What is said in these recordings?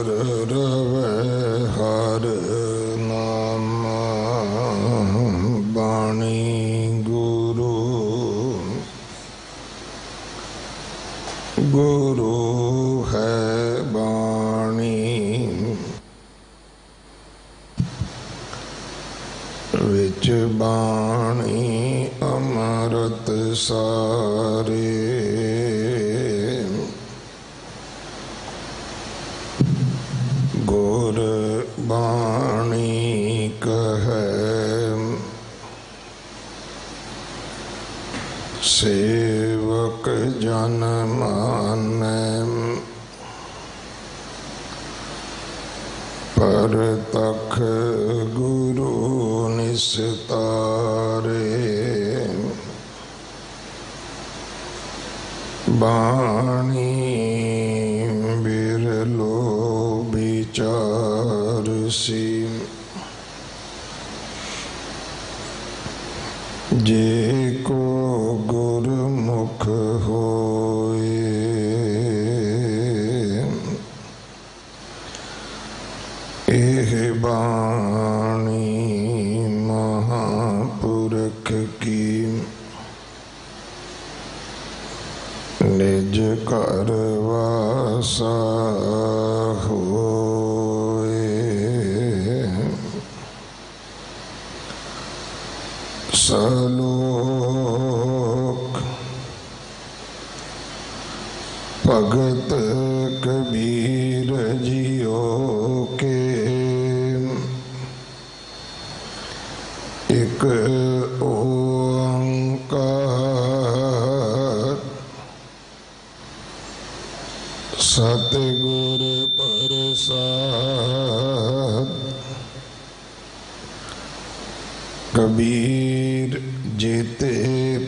रवे हर नाम बाणी गुरु गुरु है बाणी विच बाणी अमृत सारे गुर बाणी कहे सेवक जन माने पर तख गुरु निस्तारे बाणी बिरलो विचार सी जे को गुरमुख होए एह बाणी महापुरख की निज कर वासा होए सलोक भगत कबीर जियो के एक ओंकार सतगुर प्रसाद कबीर जेते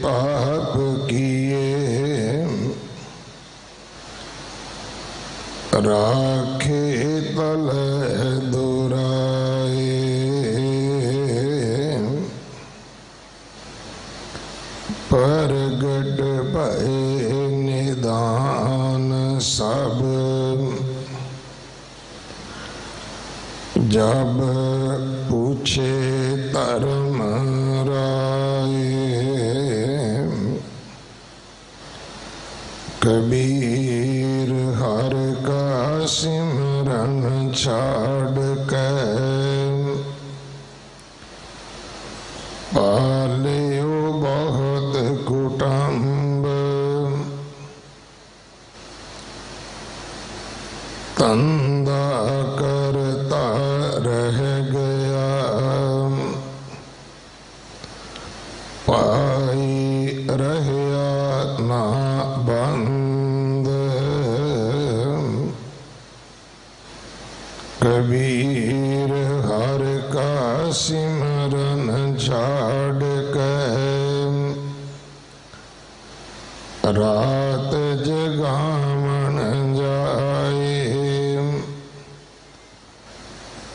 पाप किए राखे तल दुराए परगट भय निदान सब जब पूछे धर्म राय कबीर हर का सिमरन छाड़ कर पालियो बहुत कुटुंब तंदा करता रह गया पाई रहया ना बंद कबीर हर का सिमरन छाड़ कर रात जगावन जाए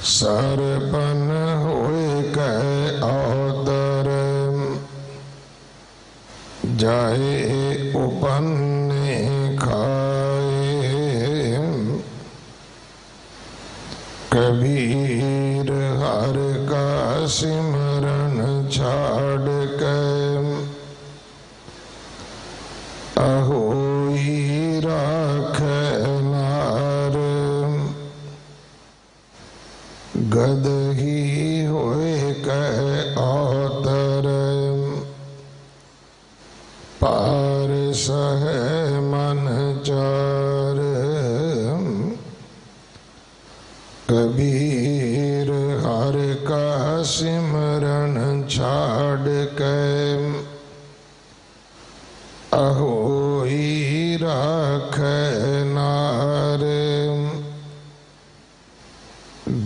सरपन होए कह अवतर जाए उपन्ने खाए कबीर हर का सिमरन छाड़ कर अहोई राख नार गद ही होए कह अवतर पार सह मन चार कबीर हर का सिमरन छाड़ कर अहोई राख नार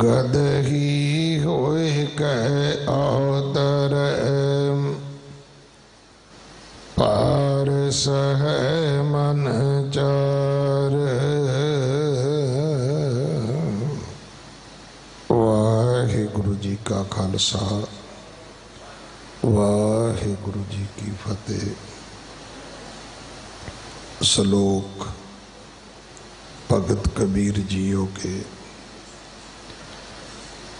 गद ही होए कह अवतर पार सह मन चार वाहिगुरु जी का खालसा वाहिगुरु जी की फतेह। श्लोक भगत कबीर जियो के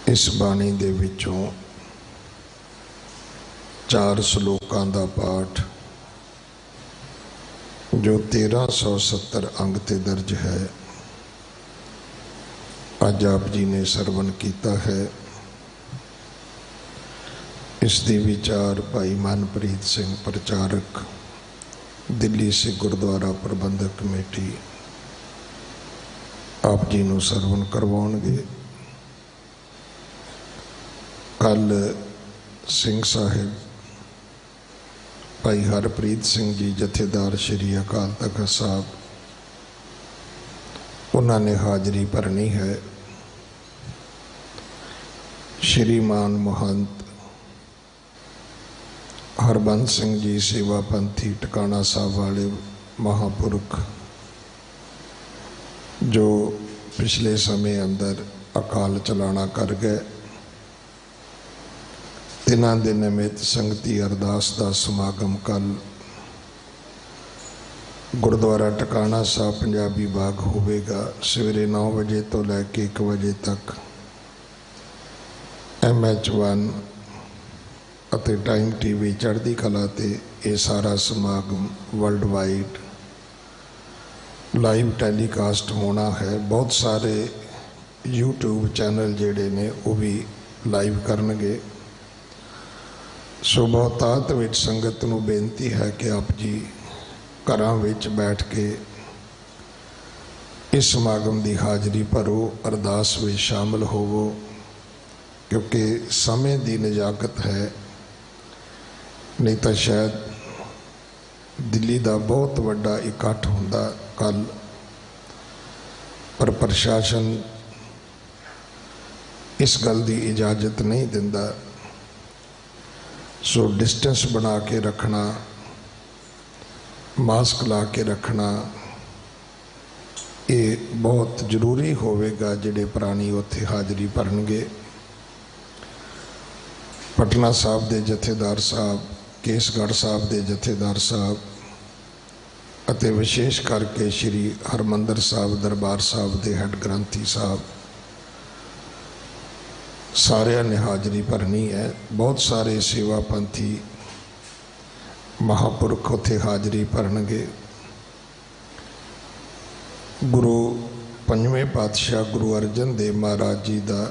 इस बाणी दे विचों 4 श्लोकां दा पाठ जो 1370 अंग ते दर्ज है, अज आप जी ने सरवण किया है। इसके विचार भाई मनप्रीत सिंह प्रचारक दिल्ली से गुरुद्वारा प्रबंधक कमेटी आप जी को सरवण करवाउणगे। कल सिंह साहिब भाई हरप्रीत सिंह जी जथेदार श्री अकाल तख्त साहब, उन्होंने हाजरी भरनी है। श्रीमान महंत हरबंस सिंह जी सेवा पंथी टकाना साहब वाले महापुरख जो पिछले समय अंदर अकाल चलाना कर गए, तिन्हां दे निमित्त संगती अरदास का समागम कल गुरुद्वारा टकाना साहब पंजाबी बाग होवेगा। सवेरे 9 बजे तो लैके 1 बजे तक MH1 ਅਤੇ टाइम TV चढ़ती कला ते ये सारा समागम वर्ल्ड वाइड लाइव टैलीकास्ट होना है। बहुत सारे YouTube चैनल जेडे ने वो भी लाइव करनगे। सो बहुतात विच संगत नूं बेनती है कि आप जी घरां विच बैठ के इस समागम की हाजरी भरो, अरदास में शामिल होवो, क्योंकि समय की नजाकत है। नहीं तो शायद दिल्ली का बहुत वड्डा इकट्ठ होंदा कल, पर प्रशासन इस गल की इजाजत नहीं दिंदा। सो डिस्टेंस बना के रखना, मास्क ला के रखना, ये बहुत जरूरी होवेगा। जिहड़े प्राणी उत्थे हाजरी भरनगे, पटना साहब के जथेदार साहब, केसगढ़ साहब के जथेदार साहब अते विशेष करके श्री हरमंदर साहब दरबार साहब के हैड ग्रंथी साहब, सारिया ने हाजरी भरनी है। बहुत सारे सेवा पंथी महापुरख उत्थे हाजरी भरनगे। गुरु 5वें पातशाह गुरु अर्जन देव महाराज जी का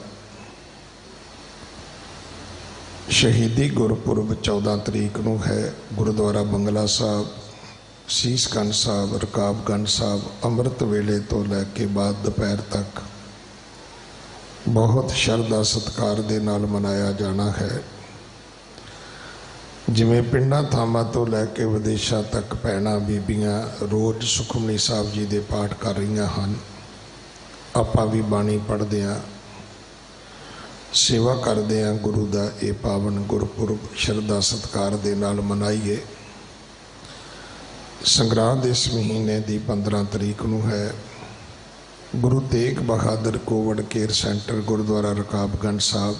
शहीदी गुरपुरब 14 तरीक को है। गुरुद्वारा बंगला साहब, सीसगंज साहब, रकाबगंज साहब अमृत वेले तो लैके बाद दोपहर तक बहुत शरधा सत्कार दे नाल मनाया जाना है। जिमें पिंडां थामां तो लैके विदेशों तक भैणां बीबियां रोज़ सुखमनी साहब जी दे पाठ कर रही हैं। आपां भी बाणी पढ़दे हां, सेवा करते हैं। गुरु का ये पावन गुरपुरब शरधा सत्कार दे नाल मनाइए। संग्रांद इस महीने की 15 तरीक को है। Guru Tegh Bahadur covid care centre Gurudwara Rakabganj Sahib,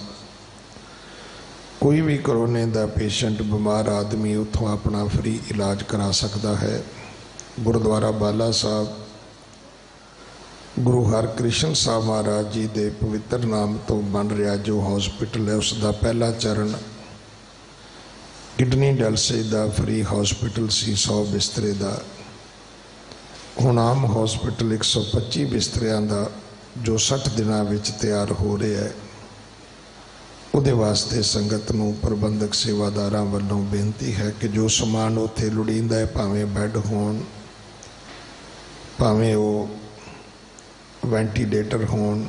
कोई भी कोरोना का पेशेंट बीमार आदमी उतों अपना फ्री इलाज करा सकता है। गुरुद्वारा बाला साहब गुरु हरकृष्ण साहब महाराज जी के पवित्र नाम तो बन रहा जो हॉस्पिटल है, उसका पहला चरण किडनी डायलिसिस का फ्री हॉस्पिटल सी 100 बिस्तरे का। हुण आम हॉस्पिटल 125 बिस्तरियां का जो 60 दिनों में तैयार हो रहा है। उहदे वास्ते संगत नूं प्रबंधक सेवादारां वल्लों बेनती है कि जो समान उत्थे लोड़ींदा है, भावें बैड होण, भावें वो वेंटीलेटर होण,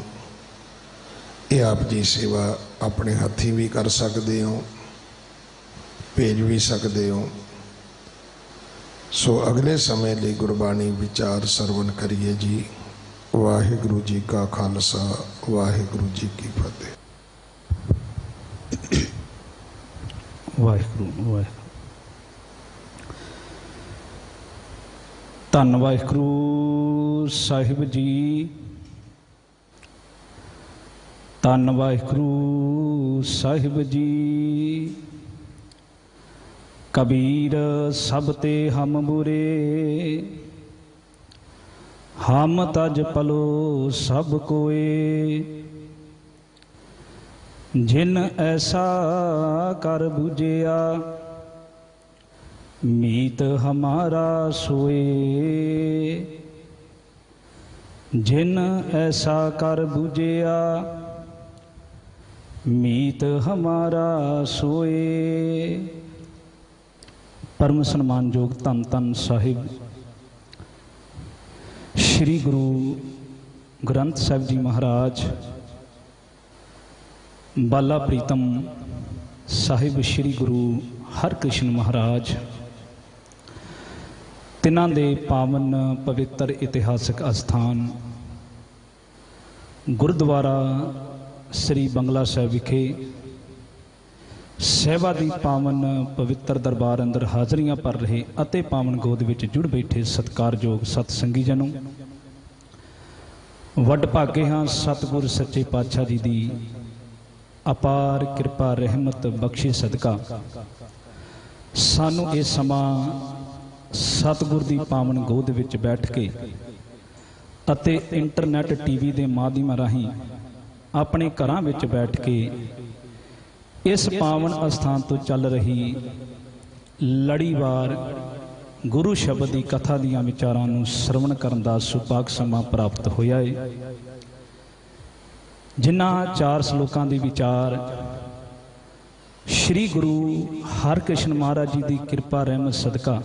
ये आप जी सेवा अपने हथी भी कर सकते हो, भेज भी सकते हो। सो अगले समय लिए गुरबाणी विचार सरवण करिए जी। वाहिगुरु जी का खालसा, वाहिगुरु जी की फतेह। वाहिगुरु वाहिगुरु। धन वाहिगुरु साहिब जी, धन वाहिगुरु साहिब जी। कबीर सब ते हम बुरे, हम तज पलो सब कोए। जिन ऐसा कर बुझिया मीत हमारा सोए। जिन ऐसा कर बुझिया मीत हमारा सोए। परम सन्मानयोग धन धन साहिब श्री गुरु ग्रंथ साहिब जी महाराज बाला प्रीतम साहिब श्री गुरु हरकृष्ण महाराज तिन्हां दे पावन पवित्र इतिहासक अस्थान गुरुद्वारा श्री बंगला साहिब विखे सਹਿਬਾ ਦੀ पावन पवित्र दरबार अंदर हाजरियां भर रहे अते पावन गोद विच जुड़ बैठे सत्कारयोग सतसंगी जनों, वड भागे हाँ सतगुर सच्चे पातशाह जी दी अपार किरपा रहमत बख्शी सदका सानू ये समा सतगुर दी पावन गोद विच बैठ के अते इंटरनेट टीवी के माध्यम राही अपने घरां विच बैठ के इस पावन अस्थान तो चल रही लड़ीवार गुरु शब्द की कथा दियां विचारां नूं श्रवण करन दा सुभाग समा प्राप्त होया है। जिन्हां 4 श्लोकां दी विचार श्री गुरु हरकृष्ण महाराज जी की कृपा रहमत सदका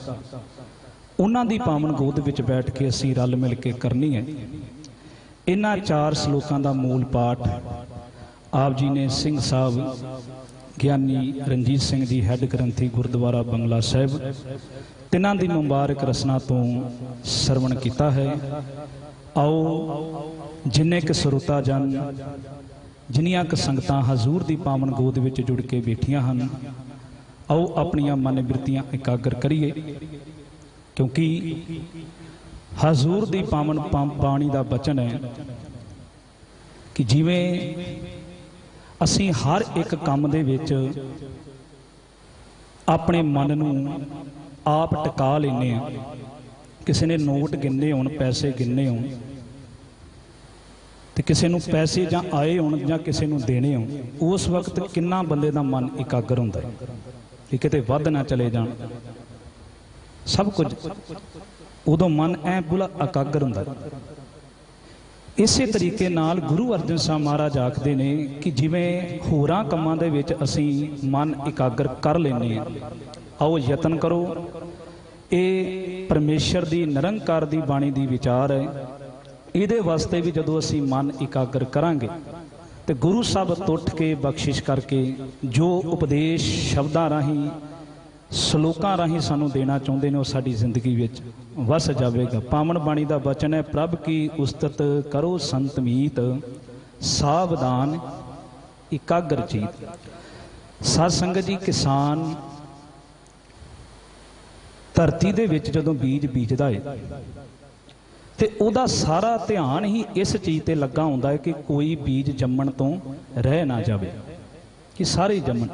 उन्हां दी पावन गोद विच बैठ के असीं रल मिल के करनी है। इन्हां 4 श्लोकां दा मूल पाठ आप जी ने सिंह साहब ਗਿਆਨੀ ਰਣਜੀਤ ਸਿੰਘ जी हैड ग्रंथी गुरुद्वारा बंगला साहिब तिन्हां दी मुबारक रसना तो सरवण किया है। आओ जिन्ने क ਸਰੋਤਾ जन जिन्नियां क संगतां हजूर दी पावन गोद विच जुड़ के बैठियां हन, आओ अपनियां मन बिरतियां एकागर करिए, क्योंकि हजूर दी पावन बाणी दा बचन है कि जिवें असी हर एक काम दे विच अपने मन नूं आप टिका लेने, किसी ने नोट गिनने होण पैसे गिनने होण ते किसी नूं पैसे जां आए होण जां किसी नूं देने होण, उस वक्त किन्ना बंदे दा मन एकागर हुंदा है कि किते वध ना चले जाण। सब कुछ उदों मन ऐ पूरा एकागर हुंदा है। इसे तरीके नाल गुरु अर्जन साहब महाराज आखते ने कि जिवें होरां कम्मां दे विच असीं मन एकागर कर लैने आ, आओ यतन करो। ये परमेश्वर दी निरंकार दी बाणी दी विचार है। इहदे वास्ते भी जदों असीं मन एकागर करांगे ते गुरु साहब तुट के बख्शिश करके जो उपदेश शब्दां राहीं सलोकां राहीं सानू देना चाहुंदे ने, वो साडी जिंदगी विच वस जावेगा। पावन बाणी दा वचन है, प्रभ की उस्तत करो संत मीत सावधान एकागर चीत। साध संगत जी, किसान धरती दे विच जदों बीज बीजदा है ते उहदा सारा ध्यान ही इस चीज़ ते लगा हुंदा है कि कोई बीज जम्मण तो रह ना जावे, कि सारे जम्मण।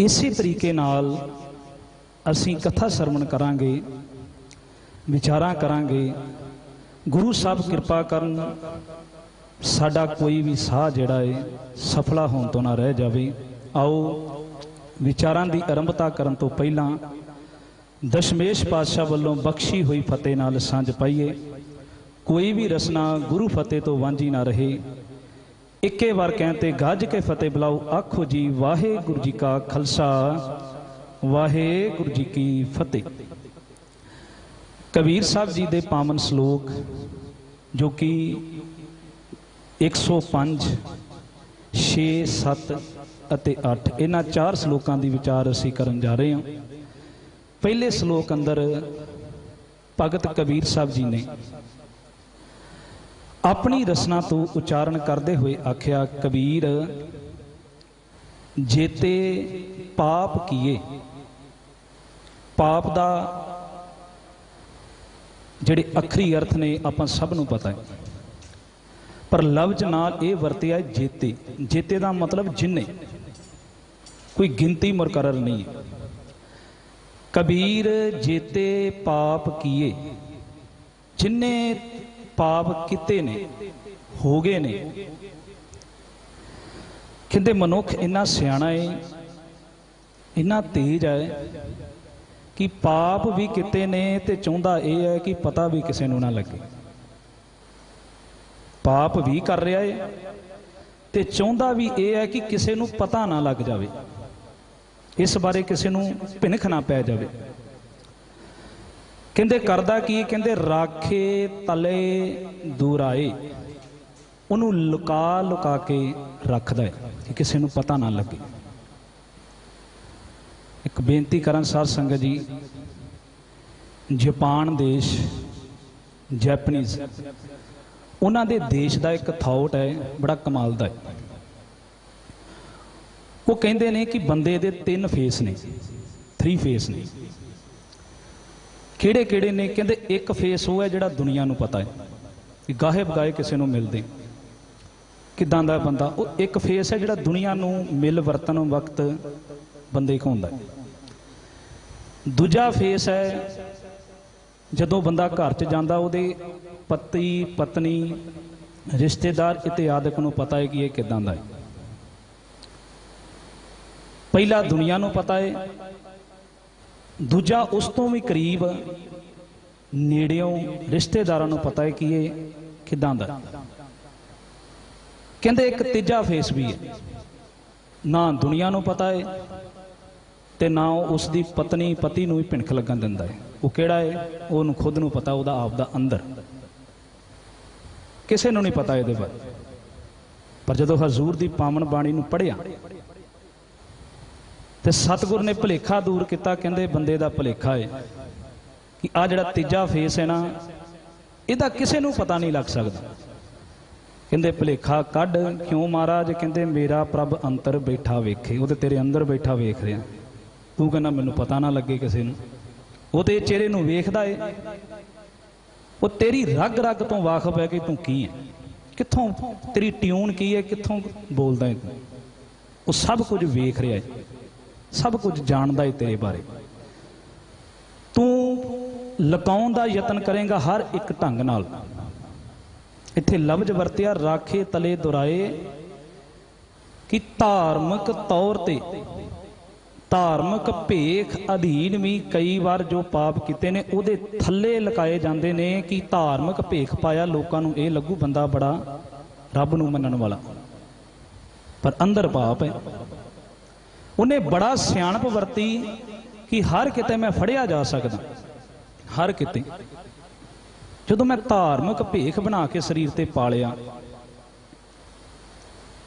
इसी तरीके नाल असीं कथा सरवण करांगे, विचारां करांगे। गुरु साहब कृपा करन साडा कोई भी साह जिहड़ा है सफला होण तो ना रह जावे। आओ विचारां दी आरंभता करन तो पहलां दशमेश पातशाह वल्लों बख्शी हुई फतेह नाल सांझ पाईए। कोई भी रसना गुरु फतेह तो वांझी ना रहे। इक्के बार कहते गज के फतेह बुलाओ, आखो जी वाहे गुरु जी का खालसा वाहे गुरु जी की फतेह। कबीर साहब जी दे पावन श्लोक जो कि 105, 6, 7 ਅਤੇ 8 इन्हां 4 श्लोकां दी विचार असीं करन जा रहे हैं। पहले श्लोक अंदर भगत कबीर साहब जी ने अपनी रसना तो उच्चारण करते हुए आख्या, कबीर जेते पाप किए। पाप दा जिहड़े अखरी अर्थ ने आपां सब नूं पता है, पर लफ्ज नाल ये वरतिया जेते। जेते दा मतलब जिन्ने, कोई गिनती मुकर्रर नहीं है। कबीर जेते पाप किए, जिन्ने पाप किते ने, हो गए ने। कहते मनुख इन्ना सियाणा है, इन्ना तेज है कि पाप भी किते ने ते चाहुंदा यह है कि पता भी किसी नूं ना लगे। पाप भी कर रहा है ते चाहुंदा भी यह है कि किसी नूं पता ना लग जाए, इस बारे किसी नूं भिनख ना पै जाए। कहते करदा की, कहते राखे तले दुराए, उन्हों लुका लुका के रखदा है कि किसी नूं पता ना लगे। एक बेनती करा साध संगत जी, जापान देश जैपनीज उन्हां दे देश का एक थॉट है बड़ा कमाल का है। वो कहते हैं कि बंदे दे 3 फेस ने, 3 फेस ने। किहड़े किहड़े ने? कहते एक फेस वो है जिहड़ा दुनिया नूं पता है कि गाहे बगाए किसी नूं मिलदे किदां दा बंदा। वो एक फेस है जिहड़ा दुनिया नूं मिल वरतन वक्त बंदे को हुंदा है। दूजा फेस है जदों बंदा घर च जांदा, उहदे पति पत्नी रिश्तेदार इत्यादि नूं पता है कि यह किदां दा है। पहला दुनिया नूं पता है, दूजा उस तो भी करीब नेड़ियों रिश्तेदारां नूं पता है कि ये किदां दा है। कहंदे एक तीजा फेस भी है, ना दुनिया नूं पता है ते ना उसकी पत्नी पति नूं भी भिनख लगन दिंदा है। वो किहड़ा है? उहनूं खुद नूं पता, उहदा आप दा अंदर, किसी नूं नहीं पता इहदे बारे। पर जदों हजूर दी पावन बाणी नूं पढ़िया ते सतगुर ने भुलेखा दूर किया। कहंदे बंदे दा भुलेखा है कि आ जिहड़ा तीजा फेस है ना, इहदा किसी नूं पता नहीं लग सकदा। कहंदे भुलेखा कढ क्यों महाराज? कहंदे मेरा प्रभ अंतर बैठा वेखे, वो तो तेरे अंदर बैठा वेख रहा, तू कहना मैनूं पता ना लगे किसी नूं। वो तो चेहरे नूं वेखदा है, वो तेरी रग रग तो वाकफ है कि तू की है, कित्थों तेरी ट्यून की है, कित्थों बोलदा है तू। वो सब कुछ वेख रहा है, सब कुछ जानदा है तेरे बारे। तू लुकाउण दा यतन करेगा हर एक ढंग नाल। इत्थे लफ्ज वरतिया राखे तले दुराए कि धार्मिक तौर ते, धार्मिक भेख अधीन भी कई बार जो पाप किते ने उहदे थल्ले लकाए जांदे ने कि धार्मिक भेख पाया लोकां नूं इह लगू बंदा बड़ा रब नूं मनण वाला, पर अंदर पाप है। उन्हें बड़ा सियाणप वरती कि हर किते मैं फड़िया जा सकदा, हर किते। जदों मैं धार्मिक भेख बना के शरीर ते पालिया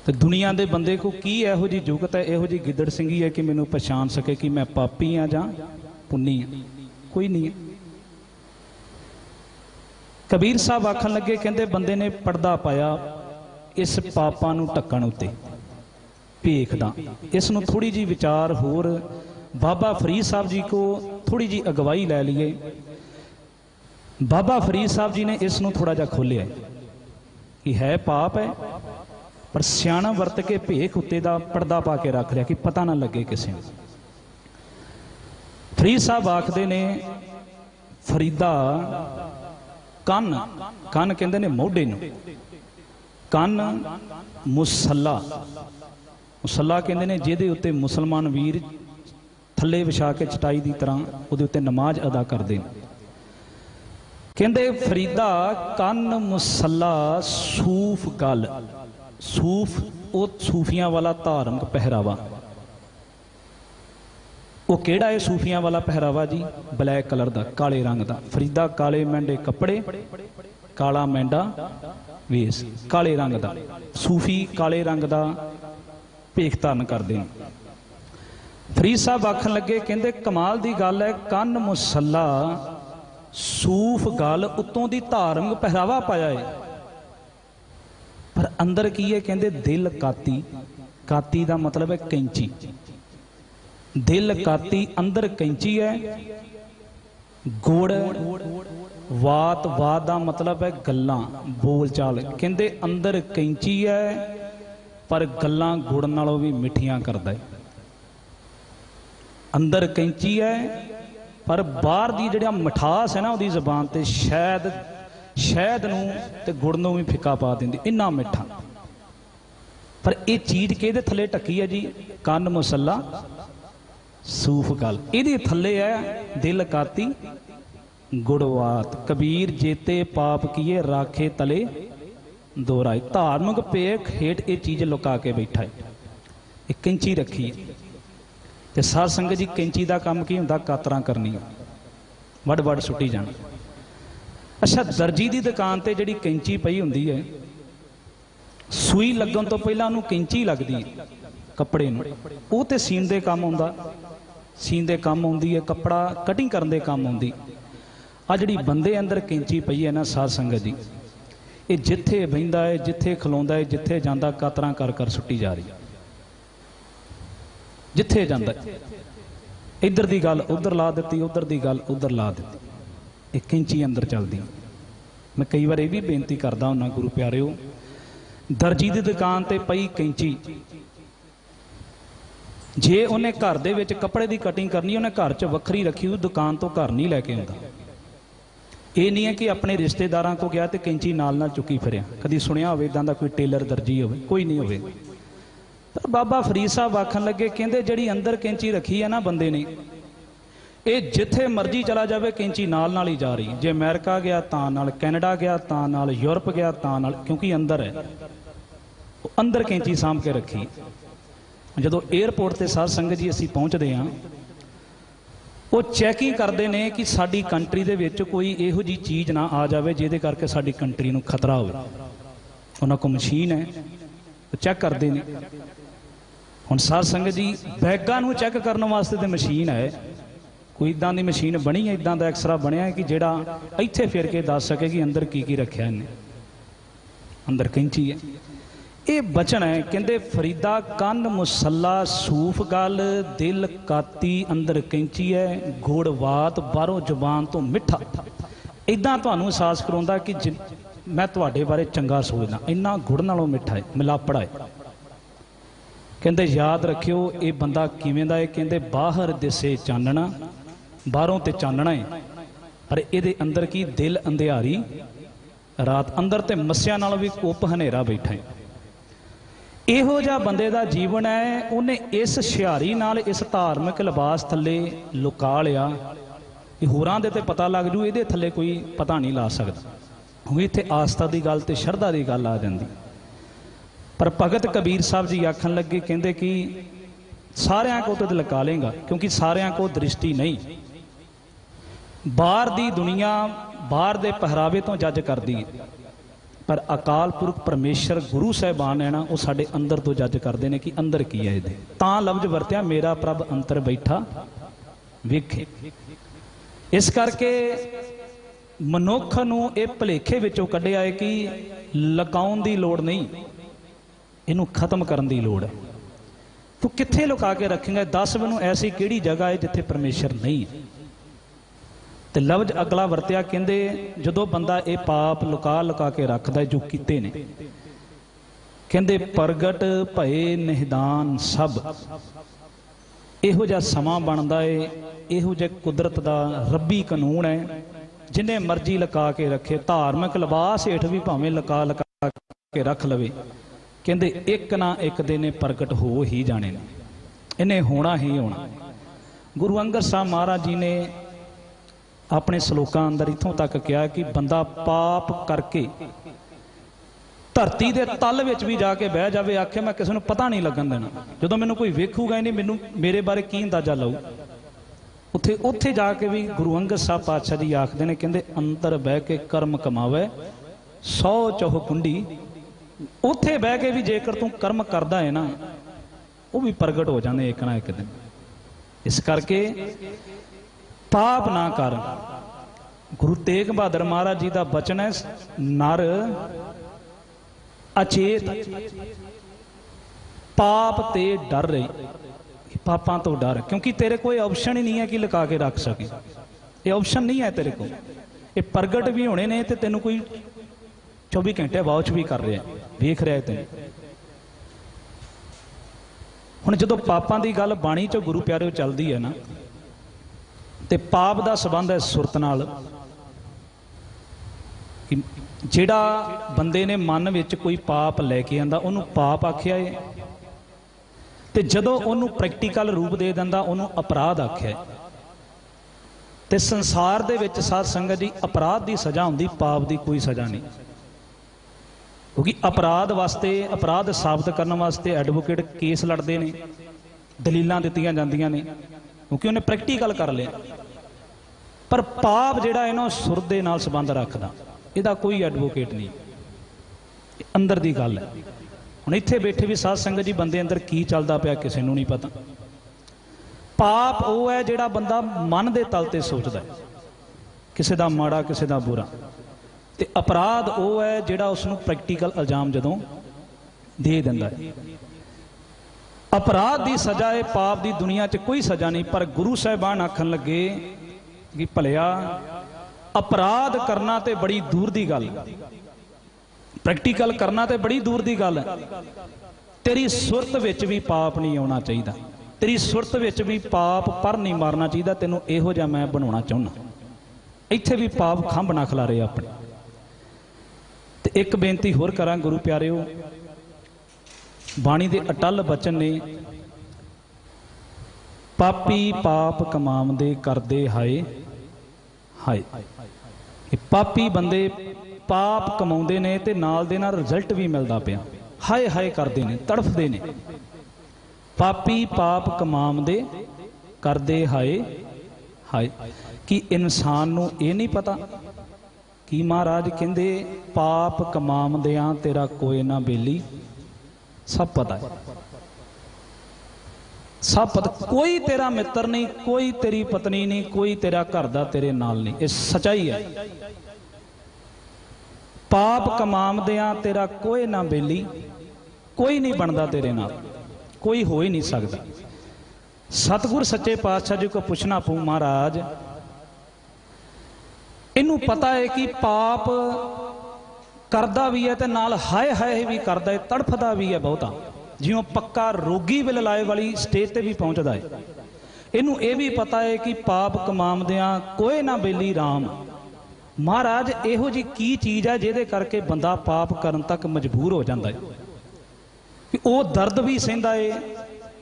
तो दुनिया के बंदे को की इहो जी जुगत है, इहो जी गिदड़ सिंगी है कि मैनूं पछाण सके कि मैं पापी हाँ जां पुन्नी हाँ? कोई नहीं है। कबीर साहब आखन लगे, कहंदे बंदे ने पर्दा पाया इस पापां नूं ढक्कण उत्ते भेख दा। इस नूं थोड़ी जी विचार होर बाबा फरीद साहब जी को थोड़ी जी अगवाई लै लीए। बाबा फरीद साहब जी ने इस नूं थोड़ा जा खोलिया कि है पाप है, पर सियाणा वरत के भेख उत्ते दा पर्दा पा के रख लिया कि पता ना लगे किसी नूं। फरीद साहब आखदे ने फरीदा कन, कन कहंदे ने मोढे नूं, कन मुसल्ला, मुसल्ला कहंदे ने जिहदे उत्ते मुसलमान वीर थल्ले विछा के चटाई की तरह उहदे उत्ते नमाज अदा करदे ने। कहंदे फरीदा कन मुसल्ला सूफ गल, सूफ वो सूफियां वाला धार्मिक पहरावा। वो केड़ा है सूफियां वाला पहरावा जी? ब्लैक कलर का, काले रंग का। फरीदा काले मेंढे कपड़े, काला मेंढा वेस, काले रंग का। सूफी काले रंग का भेख धारण करते हैं। फरीद साहब आखन लगे, कहंदे कमाल की गल है, कन मुसल्ला सूफ गल उत्तों दी धार्मिक पहरावा पाया है, पर अंदर की है? कहंदे दिल काती, काती का मतलब है कैंची, दिल काती अंदर कैंची है। गुड़ वात, वात का मतलब है गल्लां बोल चाल। कहंदे अंदर कैंची है पर गल्लां गुड़ नालों भी मिठियां करदा है। अंदर कैंची है पर बाहर दी जिहड़ी मिठास है ना उहदी ज़बान ते शहद नूं ते गुड़ नूं भी फिक्का पा दिंदी, इन्ना मिठा। पर ये चीज किहदे थले ढकी है जी? कन मुसला सूफ गल, इहदे थले है दिल काती गुड़वात। कबीर जेते पाप किए राखे तले दोराए। धार्मिक पेख हेठ ये चीज लुका के बैठा है, एक कैंची रखी है। ते साध संगत जी कैंची का काम की हुंदा? कातरां करनी, वड़ वड़ सुट्टी जाना। अच्छा, दर्जी की दुकान ते जिहड़ी कैंची पई हुंदी है, सूई लगन तो पहला उन्होंने कैंची लगती है कपड़े नूं, वो तो सीन दे काम आउंदा, सीन दे काम आउंदी है, कपड़ा कटिंग करन दे काम आउंदी। आ जिहड़ी बंदे अंदर कैंची पई है ना साध संगत जी, ये जिथे बहिंदा है, जिथे खलोंदा है, जिथे जांदा कातरां कर कर सुट्टी जा रही है। जिथे जांदा इधर दी गल उधर ला दी, उधर दी गल उधर ला दी, एक कैंची अंदर चलदी। मैं कई बार ये भी बेनती करदा हुन्ना, गुरु प्यारिओ, दर्जी की दुकान ते पई कैंची, जे उन्हें घर दे विच कपड़े की कटिंग करनी, उन्हें घर च वखरी रखी, उस दुकान तो घर नहीं लैके आउंदा। ये नहीं है कि अपने रिश्तेदारां को गया तो कैंची नाल नाल चुकी फिरिया। कदी सुनिया होवे इदां दा कोई टेलर दर्जी होवे? कोई नहीं होवे। पर बाबा फरीद साहब आखन लगे, कहंदे जिहड़ी अंदर कैंची रखी है ना बंदे ने, ये जिथे मर्जी चला जाए कैंची नाल नाल ही जा रही। जे अमेरिका गया तां नाल, कैनेडा गया तां नाल, यूरोप गया तां नाल, क्योंकि अंदर है, अंदर कैंची सामभ के रखी। जदों एयरपोर्ट ते साध संगत जी असीं पहुंचते हाँ, वो चैकिंग करते हैं कि साडी कंट्री दे विच कोई इहो जी चीज़ ना आ जाए जिहदे करके साडी कंट्री नूं खतरा होवे। उन्हां कोल मशीन है, वो चैक करते हैं। हुण साध संगत जी बैगां नूं चैक करने वास्ते तो मशीन है, कोई इदां दी मशीन बनी है, इदां दा एक्सरा बनया है कि जिहड़ा इत्थे फिर के दस सके कि अंदर की रखिया इन्हें। अंदर कैंची है। ये बचन है, कहते फरीदा कन मुसला सूफ गल, दिल काती अंदर कैंची है, गुड़वात बाहरों जुबान तो मिठा। इदां तुहानूं एहसास कराउंदा कि मैं तुहाडे बारे चंगा सोचदा, इन्ना गुड़ नालों मिठा है, मिलापड़ा है। कहते याद रखियो ये बंदा किवें दा है? कहते बाहर दिसे चानना, बाहरों ते चानना है, पर ये अंदर की दिल अंधियारी रात। अंदर ते मस्या नालों भी कुप हनेरा बैठा है। इहो जिहा बंदे दा जीवन है, उन्हें इस शिहारी नाल इस धार्मिक लिबास थले लुका लिया। होरां दे ते पता लग जू, इहदे थले कोई पता नहीं ला सकदा, क्योंकि इत्थे आस्था की गल ते शरधा की गल आ जाती। पर भगत कबीर साहब जी आखन लगे, कहंदे कि सारियां को तो लुका लेगा, क्योंकि सारियां को दृष्टि नहीं। बाहर दी दुनिया बाहर दे पहरावे तो जज करती है, पर अकाल पुरख परमेश्वर गुरु साहबान है ना, वो साडे अंदर तो जज करते हैं कि अंदर की है। ये तां लफ्ज वरत्या, मेरा प्रभ अंतर बैठा वेखे। इस करके मनुख नूं ये भुलेखे विचों कढिया है कि लुकाउण दी लोड़ नहीं, इनू खत्म करन दी लोड़ है। तू कित्थे लुका के रखेंगे? दस मैनूं ऐसी किहड़ी जगह है जिथे परमेश्वर नहीं है। तो लफ्ज अगला वरत्या, कहंदे जदों बंदा ये पाप लुका लुका के रखदा जो कीते ने, कहंदे प्रगट भए निहिदान सब। इहो जिहा समा बनदा है, इहो जिहा कुदरत दा रब्बी कानून है, जिन्हें मर्जी लुका के रखे। धार्मिक लिबास हेठ भी भावें लुका लुका के रख लवे, कहंदे एक ना एक दिन प्रगट हो ही जाने ने, इन्हें होना ही होना। गुरु अंगद साहब महाराज जी ने अपने सलोकां अंदर इत्थों तक कहा कि बंदा पाप करके धरती के तल विच भी जाके बह जाए, आखे मैं किसी को पता नहीं लगन देना, जो मैनू कोई वेखूगा ही नहीं, मैनू मेरे बारे की अंदाजा लाऊ। उत्थे उत्थे जाके भी गुरु अंगद साहब पातशाह जी आखते हैं, कहते अंदर बह के कर्म कमावे 100 चौह कुंडी। उत्थे बह के भी जेकर तू कर्म करदा है ना, वो भी प्रगट हो जाते एक ना एक दिन। इस करके पाप ना कर। गुरु तेग बहादुर महाराज जी का बचन है, नर अचेत पाप ते डर रही, पापां तो डर, क्योंकि तेरे कोई ऑप्शन ही नहीं है कि लुका के रख सके। ये ऑप्शन नहीं है तेरे को, ये प्रगट भी होने ने ते तेनों कोई 24 घंटे वॉच भी कर रहा है, वेख रहा है तेन। हुण जदों पापां दी गल बाणी चो गुरु प्यारे चलती है ना, ते पाप का संबंध है सुरत नाल। ਜਿਹੜਾ ਬੰਦੇ ਨੇ ਮਨ ਵਿੱਚ ਕੋਈ ਪਾਪ ਲੈ ਕੇ ਆਂਦਾ ਉਹਨੂੰ ਪਾਪ ਆਖਿਆ ਏ, ਤੇ ਜਦੋਂ ਉਹਨੂੰ ਪ੍ਰੈਕਟੀਕਲ ਰੂਪ ਦੇ ਦਿੰਦਾ ਉਹਨੂੰ ਅਪਰਾਧ ਆਖਿਆ। ਤੇ ਸੰਸਾਰ ਦੇ ਵਿੱਚ ਸਾਧ ਸੰਗਤ ਜੀ ਅਪਰਾਧ ਦੀ ਸਜ਼ਾ ਹੁੰਦੀ, ਪਾਪ ਦੀ ਕੋਈ ਸਜ਼ਾ ਨਹੀਂ। ਕਿਉਂਕਿ ਅਪਰਾਧ ਵਾਸਤੇ, ਅਪਰਾਧ ਸਾਬਤ ਕਰਨ ਵਾਸਤੇ ਐਡਵੋਕੇਟ ਕੇਸ ਲੜਦੇ ਨੇ, ਦਲੀਲਾਂ ਦਿੱਤੀਆਂ ਜਾਂਦੀਆਂ ਨੇ, ਕਿਉਂਕਿ ਉਹਨੇ ਪ੍ਰੈਕਟੀਕਲ ਕਰ ਲਿਆ। ਪਰ ਪਾਪ ਜਿਹੜਾ ਇਹਨਾਂ ਸੁਰ ਦੇ ਨਾਲ ਸੰਬੰਧ ਰੱਖਦਾ, ਇਹਦਾ ਕੋਈ ਐਡਵੋਕੇਟ ਨਹੀਂ, ਅੰਦਰ ਦੀ ਗੱਲ ਹੈ। ਹੁਣ ਇੱਥੇ ਬੈਠੇ ਵੀ ਸਾਧ ਸੰਗਤ ਜੀ ਬੰਦੇ ਅੰਦਰ ਕੀ ਚੱਲਦਾ ਪਿਆ ਕਿਸੇ ਨੂੰ ਨਹੀਂ ਪਤਾ। ਪਾਪ ਉਹ ਹੈ ਜਿਹੜਾ ਬੰਦਾ ਮਨ ਦੇ ਤਲ ਤੇ ਸੋਚਦਾ ਹੈ, ਕਿਸੇ ਦਾ ਮਾੜਾ ਕਿਸੇ ਦਾ ਬੁਰਾ। ਤੇ ਅਪਰਾਧ ਉਹ ਹੈ ਜਿਹੜਾ ਉਸ ਨੂੰ ਪ੍ਰੈਕਟੀਕਲ ਇਲਜ਼ਾਮ ਜਦੋਂ ਦੇ ਦਿੰਦਾ ਹੈ। ਅਪਰਾਧ ਦੀ ਸਜ਼ਾ ਹੈ, ਪਾਪ ਦੀ ਦੁਨੀਆ 'ਚ ਕੋਈ ਸਜ਼ਾ ਨਹੀਂ। ਪਰ ਗੁਰੂ ਸਾਹਿਬਾਨ ਆਖਣ ਲੱਗੇ ਕਿ ਭਲਿਆ ਅਪਰਾਧ ਕਰਨਾ ਤੇ ਬੜੀ ਦੂਰ ਦੀ ਗੱਲ, ਪ੍ਰੈਕਟੀਕਲ ਕਰਨਾ ਤੇ ਬੜੀ ਦੂਰ ਦੀ ਗੱਲ ਹੈ। ਤੇਰੀ ਸੁਰਤ ਵਿੱਚ ਵੀ ਪਾਪ ਨਹੀਂ ਆਉਣਾ ਚਾਹੀਦਾ, ਤੇਰੀ ਸੁਰਤ ਵਿੱਚ ਵੀ ਪਾਪ ਪਰ ਨਹੀਂ ਮਾਰਨਾ ਚਾਹੀਦਾ। ਤੈਨੂੰ ਇਹੋ ਜਿਹਾ ਮੈਂ ਬਣਾਉਣਾ ਚਾਹੁੰਦਾ। ਇੱਥੇ ਵੀ ਪਾਪ ਖੰਭ ਨਾ ਖਿਲਾਰੇ ਆਪਣੇ। ਤੇ ਇੱਕ ਬੇਨਤੀ ਹੋਰ ਕਰਾਂ ਗੁਰੂ ਪਿਆਰਿਓ, ਬਾਣੀ ਦੇ ਅਟੱਲ ਬਚਨ ਨੇ, ਪਾਪੀ ਪਾਪ ਕਮਾਉਂਦੇ ਕਰਦੇ ਹਾਏ ਹਾਏ। ਇਹ ਪਾਪੀ ਬੰਦੇ ਪਾਪ ਕਮਾਉਂਦੇ ਨੇ ਤੇ ਨਾਲ ਦੇ ਨਾਲ ਰਿਜ਼ਲਟ ਵੀ ਮਿਲਦਾ ਪਿਆ, ਹਾਏ ਹਾਏ ਕਰਦੇ ਨੇ, ਤੜਫਦੇ ਨੇ। ਪਾਪੀ ਪਾਪ ਕਮਾਉਂਦੇ ਕਰਦੇ ਹਾਏ ਹਾਏ। ਕਿ ਇਨਸਾਨ ਨੂੰ ਇਹ ਨਹੀਂ ਪਤਾ ਕਿ ਮਹਾਰਾਜ ਕਹਿੰਦੇ ਪਾਪ ਕਮਾਉਂਦਿਆਂ ਤੇਰਾ ਕੋਈ ਨਾ ਬੇਲੀ। ਸਭ ਪਤਾ ਹੈ, ਸਭ ਪਤਾ। ਕੋਈ ਤੇਰਾ ਮਿੱਤਰ ਨਹੀਂ, ਕੋਈ ਤੇਰੀ ਪਤਨੀ ਨਹੀਂ, ਕੋਈ ਤੇਰਾ ਘਰ ਦਾ ਤੇਰੇ ਨਾਲ ਨਹੀਂ। ਇਹ ਸੱਚਾਈ ਹੈ। ਪਾਪ ਕਮਾਉਂਦਿਆਂ ਤੇਰਾ ਕੋਈ ਨਾ ਬੇਲੀ, ਕੋਈ ਨਹੀਂ ਬਣਦਾ ਤੇਰੇ ਨਾਲ, ਕੋਈ ਹੋ ਹੀ ਨਹੀਂ ਸਕਦਾ। ਸਤਿਗੁਰ ਸੱਚੇ ਪਾਤਸ਼ਾਹ ਜੀ ਕੋ ਪੁੱਛਣਾ ਪਊ, ਮਹਾਰਾਜ ਇਹਨੂੰ ਪਤਾ ਹੈ ਕਿ ਪਾਪ ਕਰਦਾ ਵੀ ਹੈ ਤੇ ਨਾਲ ਹਾਏ ਹਾਏ ਵੀ ਕਰਦਾ ਹੈ, ਤੜਫਦਾ ਵੀ ਹੈ ਬਹੁਤਾ, ਜਿਉਂ ਪੱਕਾ ਰੋਗੀ ਵਿਲ ਲਾਏ ਵਾਲੀ ਸਟੇਜ ਤੇ ਵੀ ਪਹੁੰਚਦਾ ਹੈ। ਇਹਨੂੰ ਇਹ ਵੀ ਪਤਾ ਹੈ ਕਿ ਪਾਪ ਕਮਾਉਂਦਿਆਂ ਕੋਈ ਨਾ ਬੇਲੀ ਰਾਮ। ਮਹਾਰਾਜ ਇਹੋ ਜਿਹੀ ਕੀ ਚੀਜ਼ ਹੈ ਜਿਹਦੇ ਕਰਕੇ ਬੰਦਾ ਪਾਪ ਕਰਨ ਤੱਕ ਮਜਬੂਰ ਹੋ ਜਾਂਦਾ ਹੈ? ਕਿ ਉਹ ਦਰਦ ਵੀ ਸਹਿੰਦਾ ਏ,